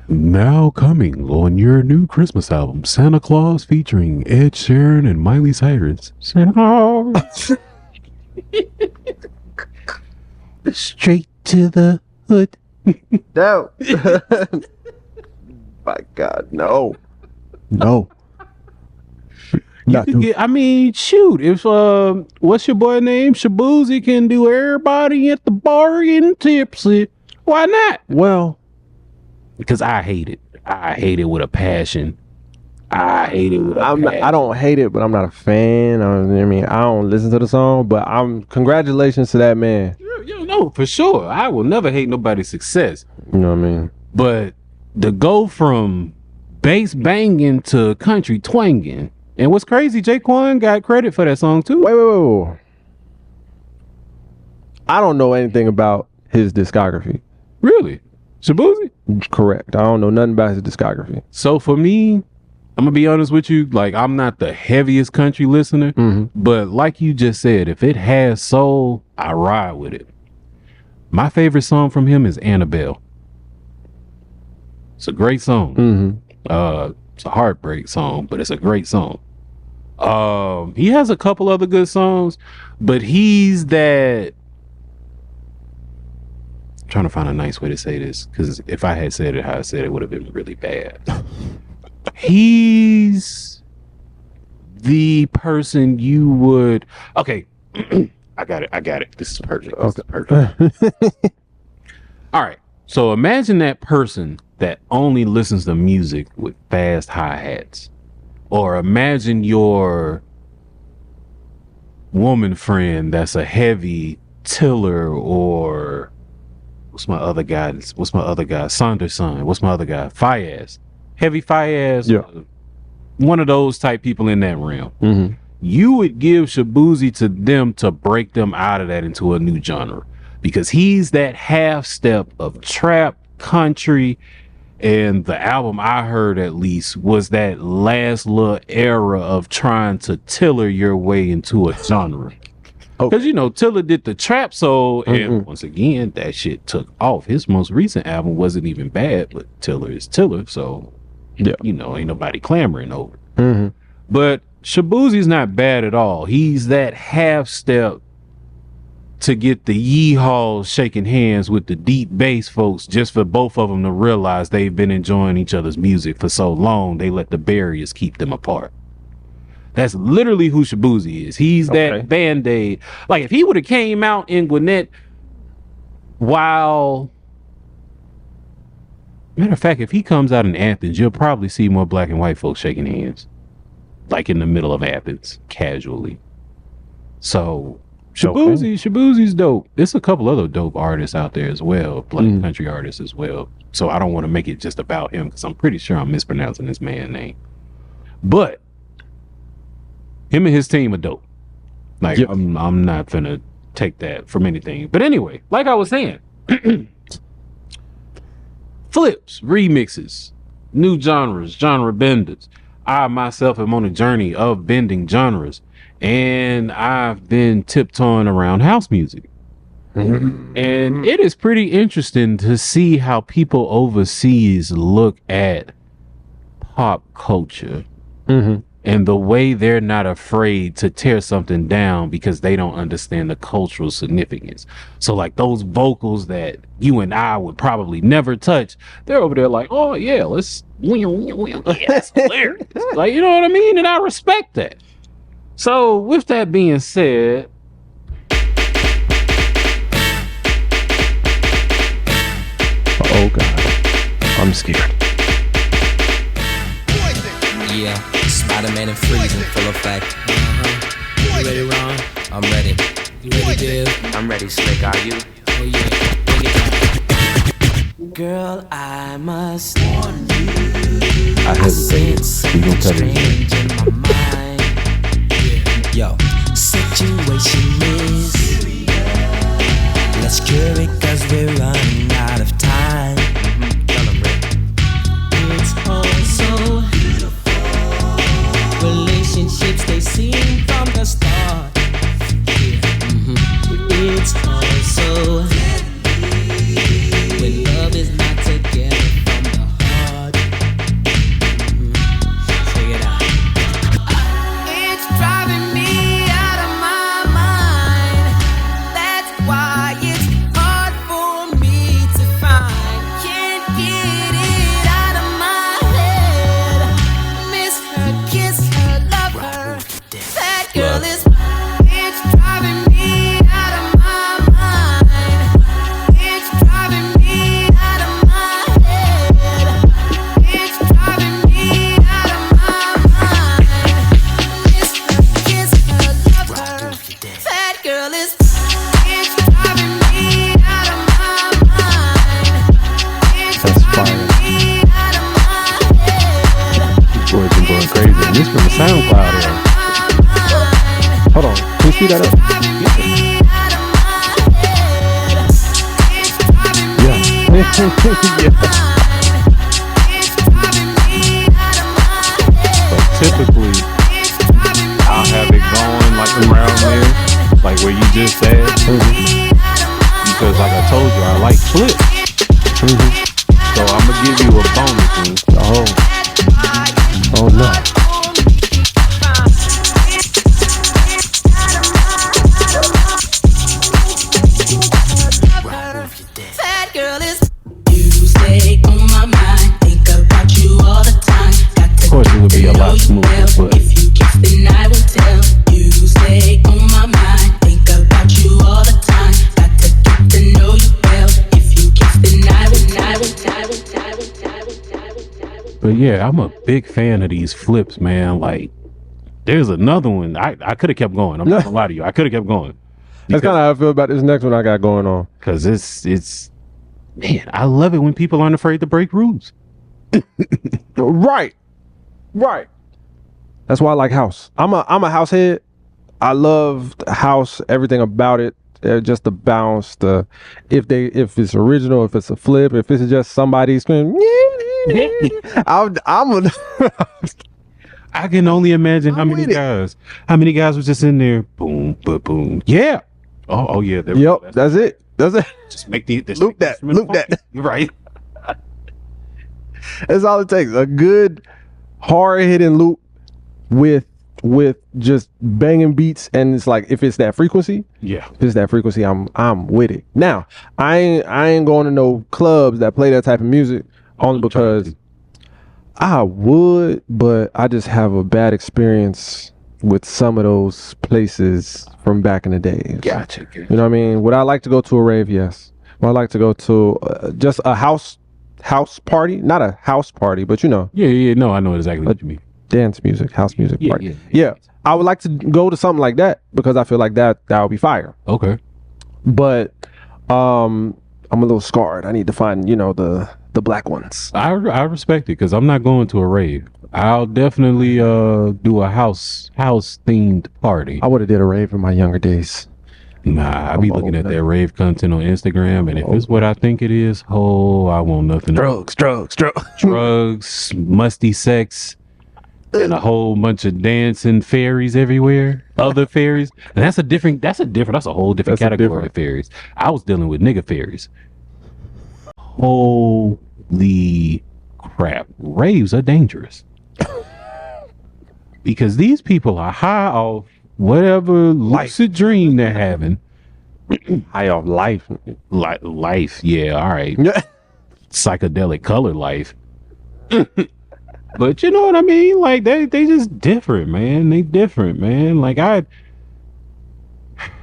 Now coming on your new Christmas album, Santa Claus featuring Ed Sheeran and Miley Cyrus. Santa. Straight to the hood. No. My God, no. I mean, shoot, if what's your boy name? Shabuzi can do everybody at the bar getting tipsy. Why not? Well, because I hate it. I hate it with a passion. I hate it with a passion. I don't hate it, but I'm not a fan. I don't listen to the song, but congratulations to that man. No, for sure. I will never hate nobody's success. You know what I mean? But to go from bass banging to country twanging. And what's crazy, Jaquan got credit for that song too. Wait. I don't know anything about his discography. Really? Shabuzi? Correct. I don't know nothing about his discography. So for me, I'm gonna be honest with you, like I'm not the heaviest country listener, but like you just said, if it has soul, I ride with it. My favorite song from him is Annabelle. It's a great song. It's a heartbreak song, but it's a great song. He has a couple other good songs, but he's that. I'm trying to find a nice way to say this, because if I had said it how I said it would have been really bad. He's the person you would. Okay, I got it. This is perfect. This is perfect. All right. So imagine that person that only listens to music with fast hi-hats. Or imagine your woman friend that's a heavy tiller, or what's my other guy? Saunders' son. What's my other guy? Fiaz. Heavy Fiaz. Yeah. One of those type people in that realm. You would give Shabuzi to them to break them out of that into a new genre. Because he's that half step of trap, country, and the album I heard at least was that last little era of trying to tiller your way into a genre. Because, Tiller did the trap soul, and once again, that shit took off. His most recent album wasn't even bad, but Tiller is Tiller, so, ain't nobody clamoring over it. But Shabuzi's not bad at all. He's that half step to get the yee-haws shaking hands with the deep bass folks, just for both of them to realize they've been enjoying each other's music for so long, they let the barriers keep them apart. That's literally who Shabuzi is. He's that Band-Aid. Like, if he would have came out in Gwinnett while... Matter of fact, if he comes out in Athens, you'll probably see more black and white folks shaking hands. Like in the middle of Athens, casually. So... Shabuzi's dope. There's a couple other dope artists out there as well, black country artists as well. So I don't want to make it just about him, because I'm pretty sure I'm mispronouncing this man's name. But him and his team are dope. Like, I'm not finna take that from anything. But anyway, like I was saying, flips, remixes, new genres, genre benders. I myself am on a journey of bending genres. And I've been tiptoeing around house music. And it is pretty interesting to see how people overseas look at pop culture and the way they're not afraid to tear something down because they don't understand the cultural significance. So like those vocals that you and I would probably never touch, they're over there like, oh yeah, let's, that's hilarious. Like, you know what I mean? And I respect that. So, with that being said, oh God, I'm scared. Yeah, Spider-Man and freezing full effect. You ready, Ron? I'm ready. You ready, Div? I'm ready, Slick. Are you? Oh yeah. Girl, I must warn you. I hesitated. We gonna cut it. Yo, situation is let's cure it cause we're running out of time. It's all so beautiful. Relationships they seem from the start. It's all so when love is not together from the heart. Check it out. It's driving me out of my mind. That's why it's hard for me to find. Can't get it out of my head. Miss her, kiss her, love her. That girl is. It's driving me out of my mind. It's driving me out of my head. It's driving me out of my mind. Miss her, kiss her, love her. That girl is. It's driving me out of my mind. It's driving me out of my head. These boys been going crazy. And this from the SoundCloud era. Hold on. Can you speed that up? Yeah. But typically, I'll have it going like around there, like where you just said. Because like I told you, I like flips. So I'm gonna give you a bonus one. Oh no. That girl is. You stay on my mind. Think about you all the time. Of course, it would be a lot smoother, but If you kiss, then I will tell. You stay on my mind. Think about you all the time. Got to get to know you well. If you kiss, then I will. But yeah, I'm a big fan of these flips, man. Like, there's another one. I could have kept going. I'm not gonna lie to you. I could have kept going. That's kind of how I feel about this next one I got going on. Cause it's man, I love it when people aren't afraid to break rules. Right. That's why I like house. I'm a house head. I love the house, everything about it. Just the bounce, if it's original, if it's a flip, if it's just somebody screaming. I can only imagine how many guys was just in there. Boom, boom. Yeah. Oh yeah. Yep. That's it. Just make the loop that. You're right. That's all it takes. A good hard hitting loop with just banging beats, and it's like if it's that frequency, I'm with it. Now I ain't going to no clubs that play that type of music only because I would, but I just have a bad experience with some of those places from back in the day. Gotcha. You know what I mean? Would I like to go to a rave? Yes. Would I like to go to just a house party? Not a house party, but you know. Yeah. No, I know exactly what you mean. Dance music, house music party. Yeah. I would like to go to something like that because I feel like that would be fire. Okay. But I'm a little scarred. I need to find, the black ones. I respect it because I'm not going to a rave. I'll definitely do a house themed party. I would have did a rave in my younger days. Nah, I be looking at that rave content on Instagram, and if it's what I think it is, I want nothing. Drugs, musty sex, and a whole bunch of dancing fairies everywhere. Other fairies, and that's a whole different category of fairies. I was dealing with nigga fairies. Holy crap! Raves are dangerous because these people are high off whatever lucid dream they're having. High off life. Life, yeah, all right. Psychedelic color life. But you know what I mean? Like they just different, man. They different, man. Like ain't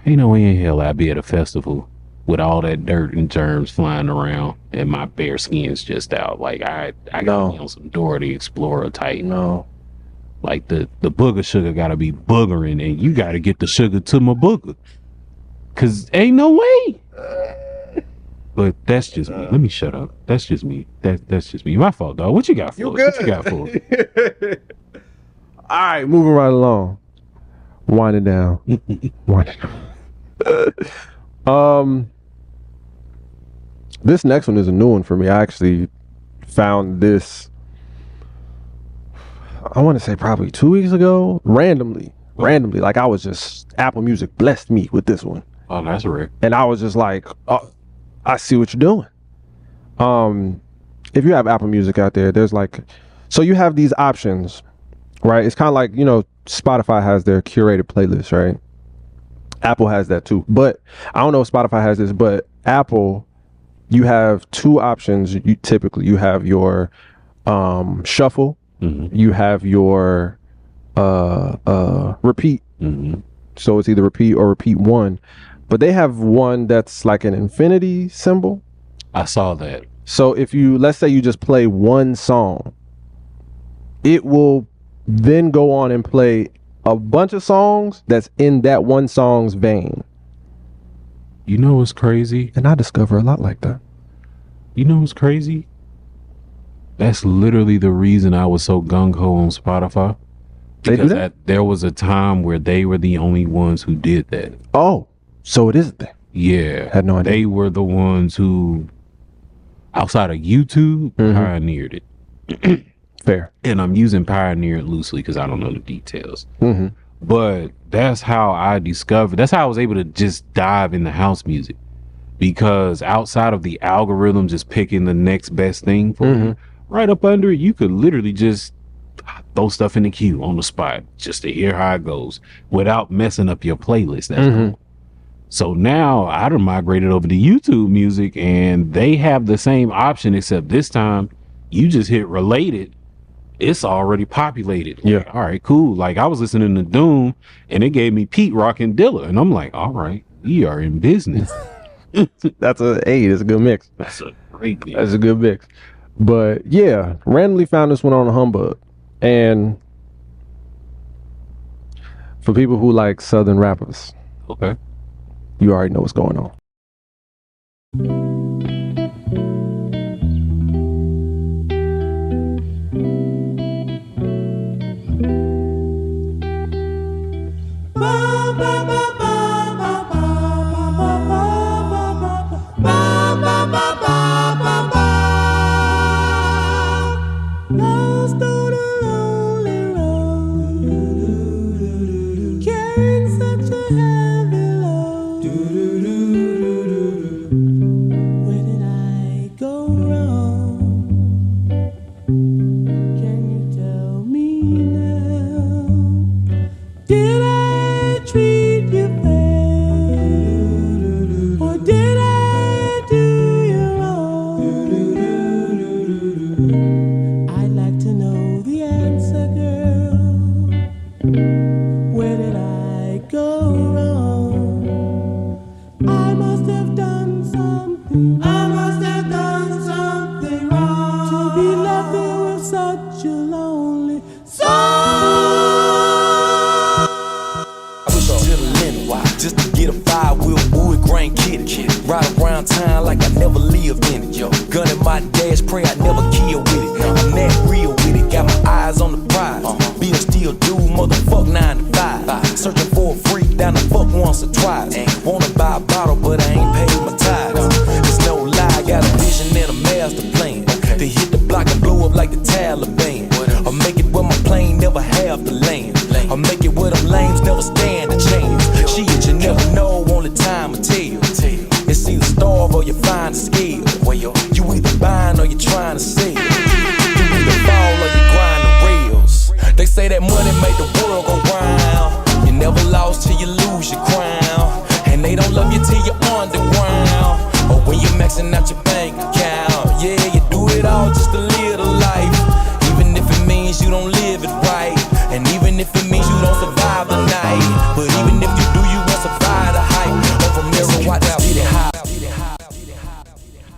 no way in hell I'd be at a festival with all that dirt and germs flying around and my bare skin's just out. Like I gotta be on some Dora the Explorer type. No. Like the booger sugar gotta be boogering, and you gotta get the sugar to my booger. Cause ain't no way. But that's just me. Let me shut up. That's just me. That's just me. My fault, dog. What you got for You us? good? What you got for us? All right, moving right along. Winding down. Winding down. This next one is a new one for me. I actually found this, I want to say probably 2 weeks ago, randomly. Like I was just, Apple Music blessed me with this one. Oh, that's rare. And I was just like, oh, I see what you're doing. If you have Apple Music out there, there's like, so you have these options, right? It's kind of like, Spotify has their curated playlist, right? Apple has that too. But I don't know if Spotify has this, but Apple, you have two options. You have your shuffle, you have your repeat. So it's either repeat or repeat one. But they have one that's like an infinity symbol. I saw that. So if let's say you just play one song, it will then go on and play a bunch of songs that's in that one song's vein. You know what's crazy? And I discover a lot like that. You know what's crazy? That's literally the reason I was so gung-ho on Spotify. They do that? There was a time where they were the only ones who did that. Oh, so it is a thing. Yeah. Had no idea. They were the ones who, outside of YouTube, pioneered it. Fair. And I'm using pioneered loosely because I don't know the details. But that's how I was able to just dive into house music. Because outside of the algorithm just picking the next best thing for you, right up under it, you could literally just throw stuff in the queue on the spot just to hear how it goes without messing up your playlist. That's cool. So now I done migrated over to YouTube Music, and they have the same option, except this time you just hit related. It's already populated. Yeah. Like, all right, cool. Like I was listening to Doom and it gave me Pete Rock and Dilla. And I'm like, all right, we are in business. That's a good mix. That's a great mix. That's a good mix. But yeah, randomly found this one on a humbug. And for people who like Southern rappers, okay, you already know what's going on.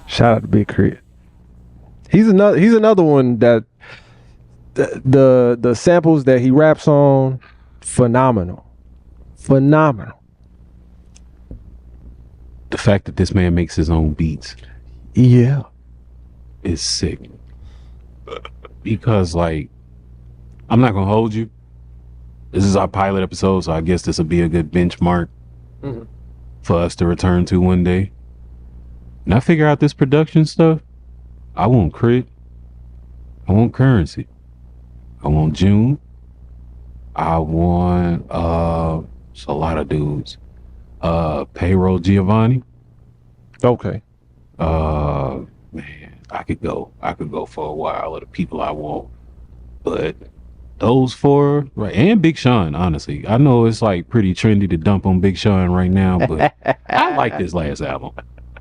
Shout out to Big Crit. He's another one that the samples that he raps on, phenomenal. The fact that this man makes his own beats, yeah, is sick. Because like, I'm not gonna hold you. This is our pilot episode, so I guess this will be a good benchmark for us to return to one day. And I figure out this production stuff. I want Crit. I want Currency. I want June. I want it's a lot of dudes. Payroll Giovanni. Okay. Man, I could go for a while of the people I want. But those four, right, and Big Sean, honestly. I know it's like pretty trendy to dump on Big Sean right now, but I like this last album.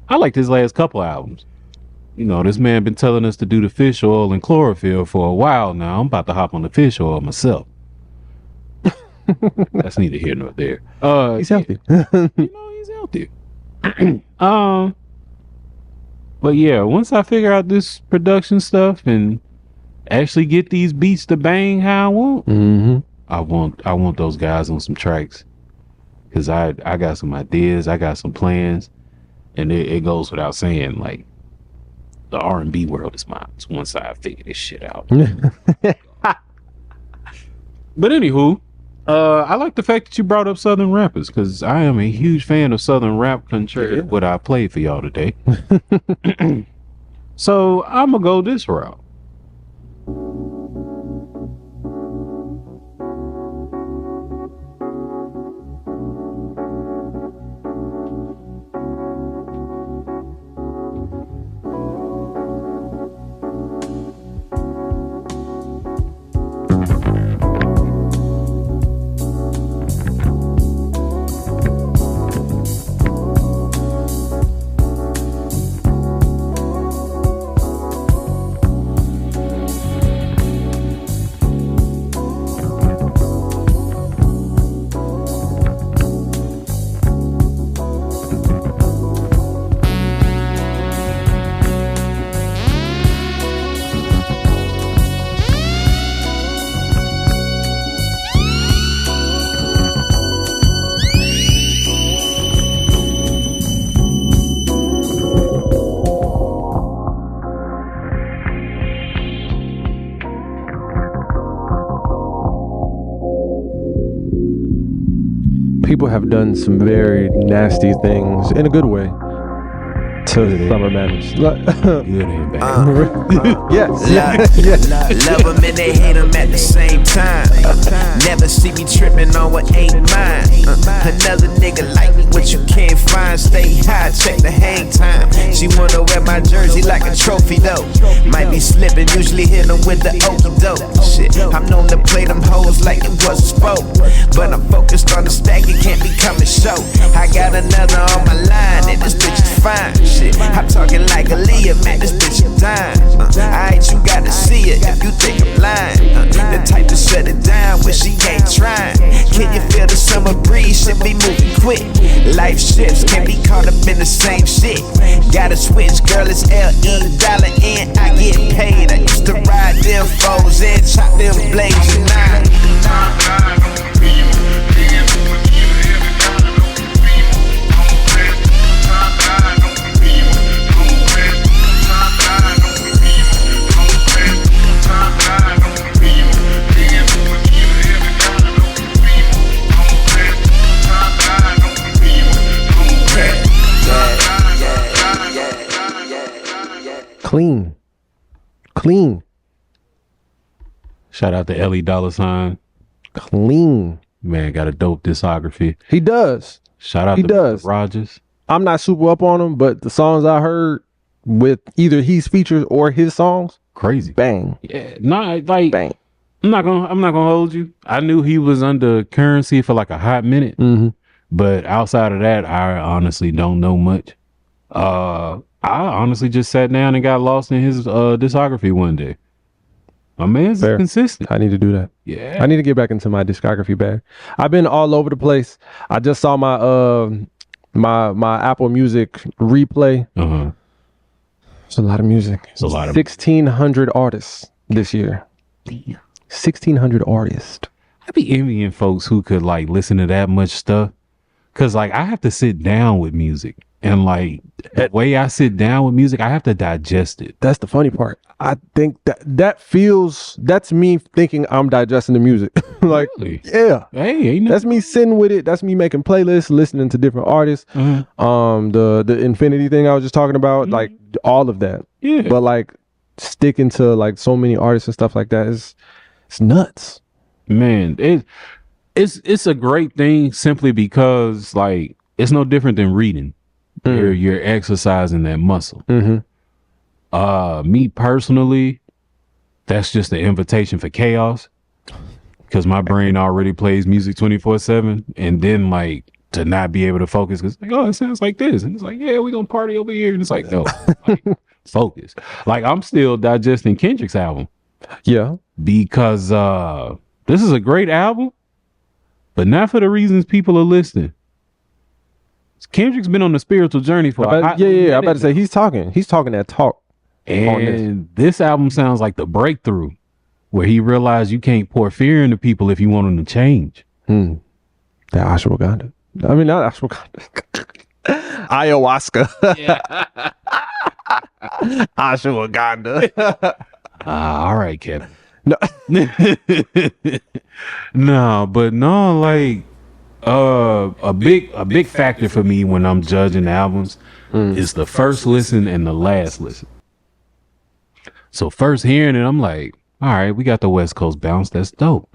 I like his last couple albums. You know, this man been telling us to do the fish oil and chlorophyll for a while now. I'm about to hop on the fish oil myself. That's neither here nor there. He's healthy. He's out there. But yeah, once I figure out this production stuff and actually get these beats to bang how I want, I want those guys on some tracks. Cause I got some ideas, I got some plans, and it goes without saying, like, the R&B world is mine. It's once I figure this shit out. But anywho, I like the fact that you brought up Southern rappers, because I am a huge fan of Southern rap, contrary to what I played for y'all today. So I'm gonna go this route. People have done some very nasty things in a good way to Summer Madness. Good and bad. Yes. Love them and they hate them at the same time. Never see me tripping on what ain't mine. Another nigga like me, what you can't find. Stay high, check the hang time. She wanna wear my jersey like a trophy though. Might be slipping, usually hit them with the okey doke. Shit, I'm known to play them hoes like it was a sport. But I'm focused on the stack, it can't become a show. I got another on my line and this bitch is fine. Shit, I'm talking like Aaliyah, man, this bitch is dying. Alright, you gotta see it if you think I'm lying. The type to shut it down when she ain't trying. Can you feel the summer breeze? Shit be moving quick. Life shifts, can't be caught up in the same shit. Gotta switch, girl, it's L.E. dollar in, I get paid. I used to ride them foes and chop them blades at night. Clean. Shout out to Ellie $. Clean. Man, got a dope discography. He does. Shout out to Rogers. I'm not super up on him, but the songs I heard with either he's features or his songs, crazy. Bang. Yeah. Not like bang. I'm not gonna hold you. I knew he was under Currency for like a hot minute. But outside of that, I honestly don't know much. I honestly just sat down and got lost in his discography one day. My man's consistent. I need to do that. Yeah. I need to get back into my discography bag. I've been all over the place. I just saw my my Apple Music replay. It's a lot of music. It's a lot of 1,600 artists this year. 1,600 artists. I be envying folks who could like listen to that much stuff. Cause like I have to sit down with music And like the way I sit down with music, I have to digest it. That's the funny part. I think that's me thinking I'm digesting the music. Like, really? Yeah. Hey, that's me sitting with it. That's me making playlists, listening to different artists. The Infinity thing I was just talking about, like all of that. Yeah. But like sticking to like so many artists and stuff like that is it's nuts. Man, it's a great thing simply because like it's no different than reading. You're exercising that muscle. Me personally, that's just an invitation for chaos because my brain already plays music 24/7, and then like to not be able to focus because like, oh, it sounds like this, and it's like, yeah, we're gonna party over here, and it's like, no, like, focus. Like I'm still digesting Kendrick's album, because this is a great album, but not for the reasons people are listening. Kendrick's been on the spiritual journey for I'm about to say he's talking that talk. And this album sounds like the breakthrough where he realized you can't pour fear into people if you want them to change. That ashwagandha. I mean, not ashwagandha. Ayahuasca. Ashwagandha. All right, Kevin. No. No, like a big factor for me when I'm judging albums is the first listen and the last listen. So first hearing it, I'm like, all right, we got the West Coast bounce. That's dope.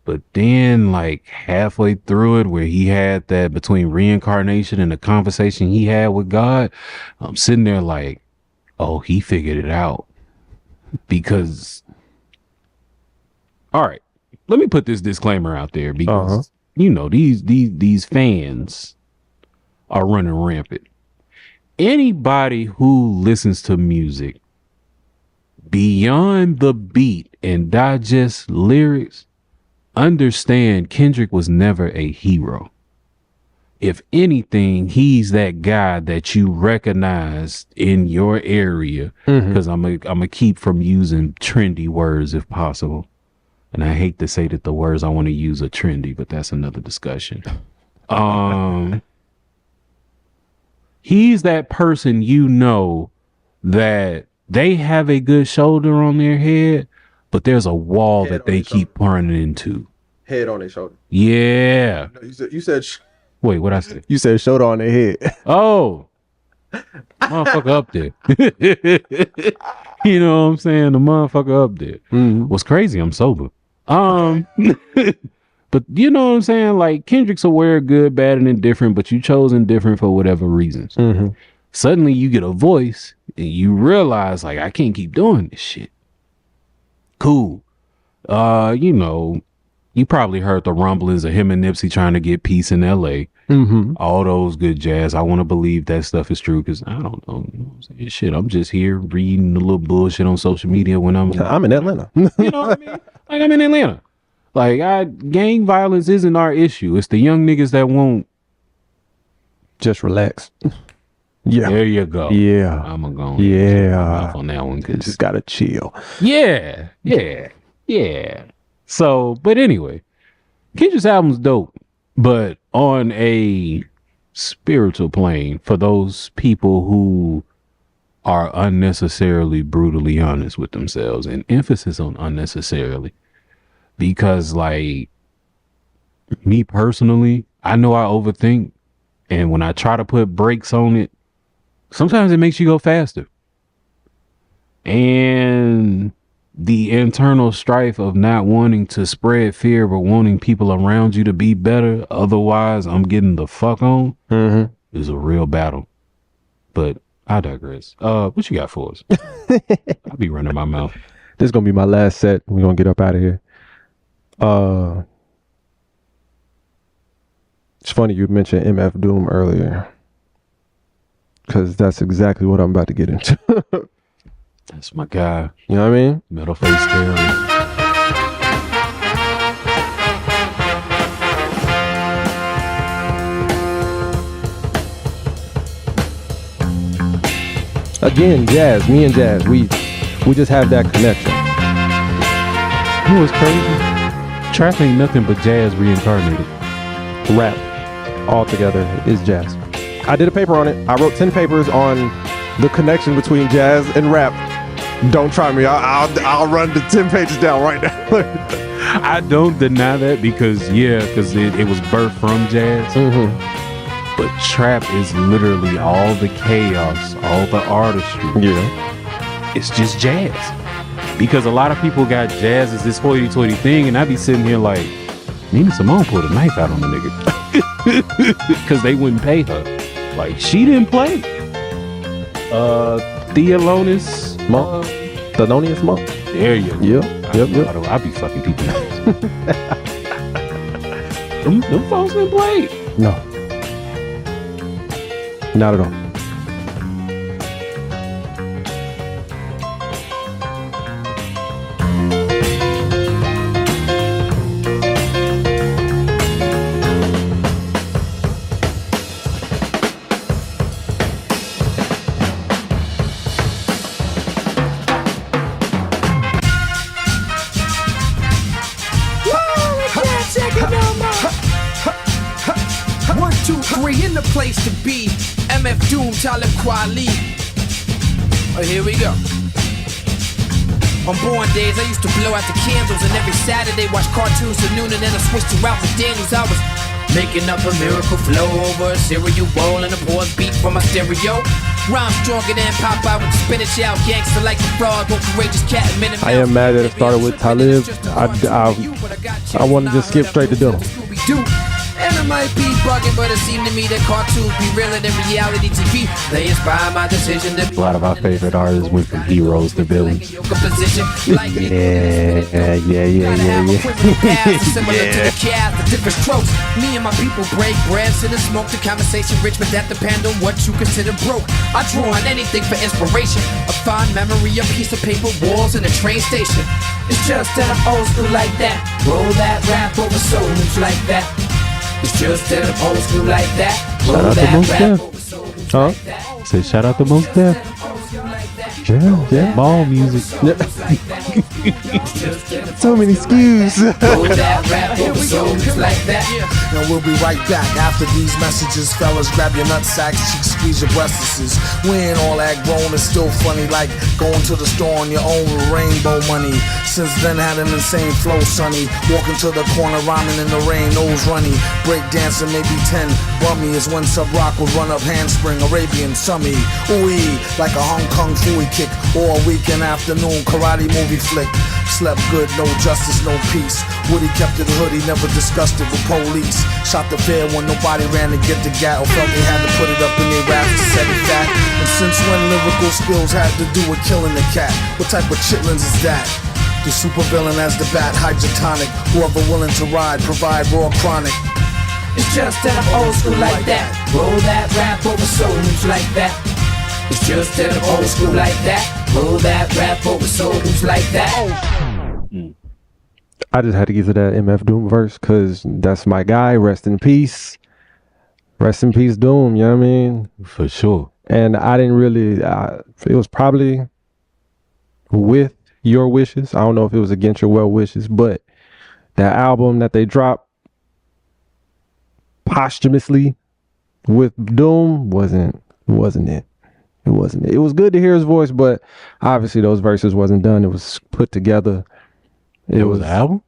But then like halfway through it, where he had that between reincarnation and the conversation he had with God, I'm sitting there like, oh, he figured it out. Because, all right, let me put this disclaimer out there because, you know, these fans are running rampant. Anybody who listens to music beyond the beat and digest lyrics, understand Kendrick was never a hero. If anything, he's that guy that you recognize in your area, because I'm a keep from using trendy words if possible. And I hate to say that the words I want to use are trendy, but that's another discussion. He's that person, you know, that they have a good shoulder on their head, but there's a wall that they keep running into. Head on their shoulder. Yeah. No, you said wait, what I say? You said shoulder on their head. Oh, motherfucker up there. You know what I'm saying? The motherfucker up there. What's crazy, I'm sober. But you know what I'm saying? Like Kendrick's aware, good, bad, and indifferent, but you chose indifferent for whatever reasons. Suddenly you get a voice and you realize like, I can't keep doing this shit. Cool. You know, you probably heard the rumblings of him and Nipsey trying to get peace in LA. All those good jazz. I want to believe that stuff is true because I don't know. You know what I'm saying? Shit, I'm just here reading the little bullshit on social media when I'm in Atlanta. You know what I mean? Like I'm in Atlanta. Like gang violence isn't our issue. It's the young niggas that won't just relax. Yeah. There you go. Yeah. I'm gonna go on that one. Just gotta chill. Yeah. So, but anyway, Kendrick's album's dope, but on a spiritual plane for those people who are unnecessarily brutally honest with themselves, and emphasis on unnecessarily, because like me personally, I know I overthink, and when I try to put brakes on it, sometimes it makes you go faster. And the internal strife of not wanting to spread fear, but wanting people around you to be better, otherwise I'm getting the fuck on, is a real battle. But I digress. What you got for us? I'll be running my mouth. This is gonna be my last set. We're gonna get up out of here. It's funny you mentioned MF Doom earlier, because that's exactly what I'm about to get into. That's my guy. You know what I mean? Metal Face Terror. Again, Jazz, me and Jazz, we just have that connection. You know what's crazy? Trap ain't nothing but jazz reincarnated. Rap all together is jazz. I did a paper on it. I wrote 10 papers on the connection between jazz and rap. Don't try me. I'll run the 10 pages down right now. I don't deny that because it was birthed from jazz. But trap is literally all the chaos, all the artistry. Yeah. It's just jazz. Because a lot of people got jazz as this hoity-toity thing, and I be sitting here like, Nina Simone pulled a knife out on the nigga. Because they wouldn't pay her. Like, she didn't play. Thelonious Monk. Thelonious Monk. There you go. Yep. I be fucking people names. them folks didn't play. No. Not at all. In the place to be, MF Doom, Talib Kweli. Oh, here we go. On born days, I used to blow out the candles, and every Saturday watch cartoons till noon, and then I switched to Ralph Daniels. I was making up a miracle flow over a cereal bowl and a pause beat from my stereo. Rhyme stronger than Popeye with the spinach out, gangster like the frog, more courageous cat and minute. I am mad that it started with Talib. I want to just skip straight to Doom. And I might be bugging, but it seemed to me that cartoons be realer than reality TV. They inspire my decision to be. A lot of our favorite artists went from heroes to villains. Yeah. Similar to the cat, the different strokes. Me and my people break bread, sit and smoke. The conversation rich, but that depend on what you consider broke. I draw on anything for inspiration. A fond memory, a piece of paper, walls, and a train station. It's just that I'm old school like that. Roll that rap over souls like that. It's just that I'm old school like that. Shout out to Mos Def. Say shout out to Mos Def. Yeah. Ball music. So many skews. Now we'll be right back after these messages. Fellas, grab your nutsacks, cheeks, squeeze your breasts. We ain't all that grown, it's still funny. Like going to the store on your own with rainbow money. Since then had an insane flow, sonny. Walking to the corner, rhyming in the rain, nose runny. Break dancing, maybe 10. Bummy is when Sub Rock would run up handspring, Arabian summy. Ooh-ee, like a Hong Kong Fooey kick. Or a weekend afternoon karate movie flick. Slept good, no justice, no peace. Woody kept it hood, he never discussed it with police. Shot the fair when nobody ran to get the gat, or felt they had to put it up in their raps to set it back. And since when lyrical skills had to do with killing the cat? What type of chitlins is that? The supervillain as the bat, hydrotonic. Whoever willing to ride, provide raw chronic. It's just that I'm old school like that. Roll that rap over souls like that. It's just that I'm old school like that. Roll that rap over souls like that. I just had to get to that MF Doom verse because that's my guy. Rest in peace. Rest in peace, Doom. You know what I mean? For sure. And I didn't really, it was probably with your wishes. I don't know if it was against your well wishes, but that album that they dropped posthumously with Doom wasn't it. It wasn't it. It was good to hear his voice, but obviously those verses wasn't done. It was put together. It was an album?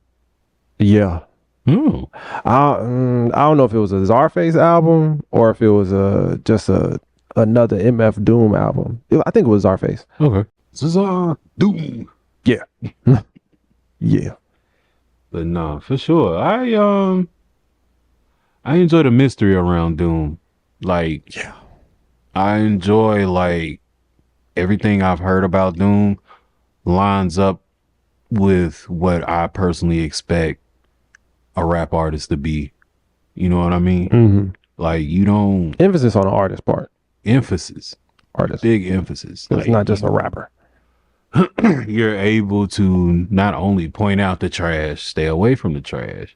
Yeah. I don't know if it was a Czarface album or if it was just another MF Doom album. I think it was Czarface. Okay. Doom. Yeah. Yeah. But nah, for sure. I enjoy the mystery around Doom. Like, yeah. I enjoy like everything I've heard about Doom lines up with what I personally expect a rap artist to be. You know what I mean? Mm-hmm. Like, you don't emphasis on the artist part. Emphasis. Artist. Big emphasis. It's not just a rapper. You're able to not only point out the trash, stay away from the trash,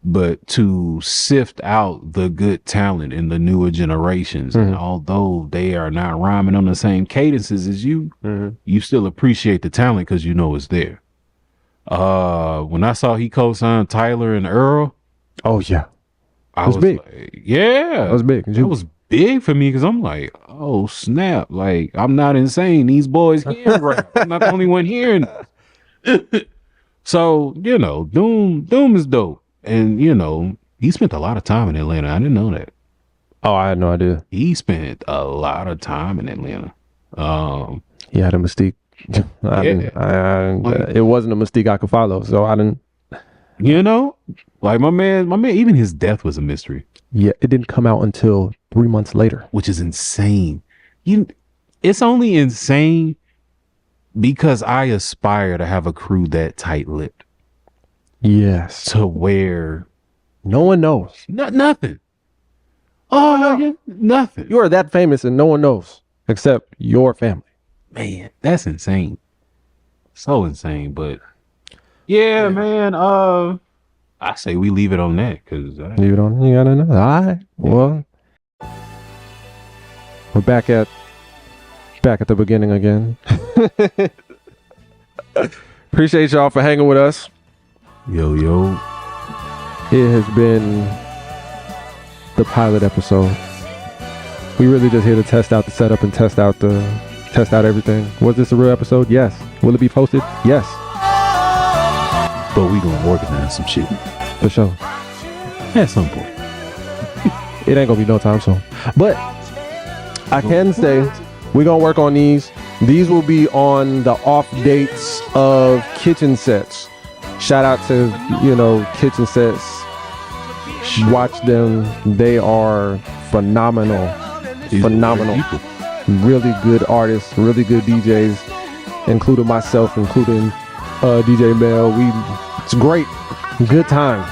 but to sift out the good talent in the newer generations. Mm-hmm. And although they are not rhyming on the same cadences as you, mm-hmm. you still appreciate the talent because you know it's there. When I saw he co-signed Tyler and Earl, oh yeah, I was big. Like, yeah, that was big. It was big for me because I'm like, oh snap! Like I'm not insane. These boys can rap. I'm not the only one hearing this. So Doom is dope, and he spent a lot of time in Atlanta. I didn't know that. Oh, I had no idea. He spent a lot of time in Atlanta. He had a mystique. It wasn't a mystique I could follow, so I didn't. Like my man, even his death was a mystery. Yeah, it didn't come out until 3 months later, which is insane. It's only insane because I aspire to have a crew that tight-lipped. Yes, to where no one knows. Nothing. Oh, no. Nothing. You are that famous and no one knows except your family. Man, that's insane. So insane, but yeah, man. I say we leave it on that because leave it on. You gotta know. All right. Well, we're back at the beginning again. Appreciate y'all for hanging with us. Yo. It has been the pilot episode. We really just here to test out the setup and test out everything. Was this a real episode? Yes. Will it be posted? Yes. But we gonna organize some shit. For sure. At some point. It ain't gonna be no time soon. But I can say we're gonna work on these. These will be on the off dates of kitchen sets. Shout out to, kitchen sets. Watch them. They are phenomenal. Phenomenal. Really good artists, really good DJs, including myself, including DJ Mel. It's great. Good time.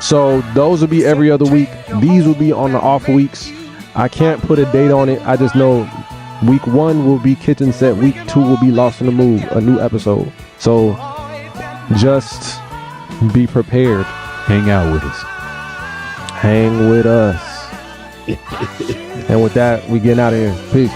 So those will be every other week. These will be on the off weeks. I can't put a date on it. I just know week 1 will be kitchen set. Week 2 will be Lost in the Move, a new episode. So just be prepared. Hang out with us. Hang with us. And with that, we getting out of here. Peace.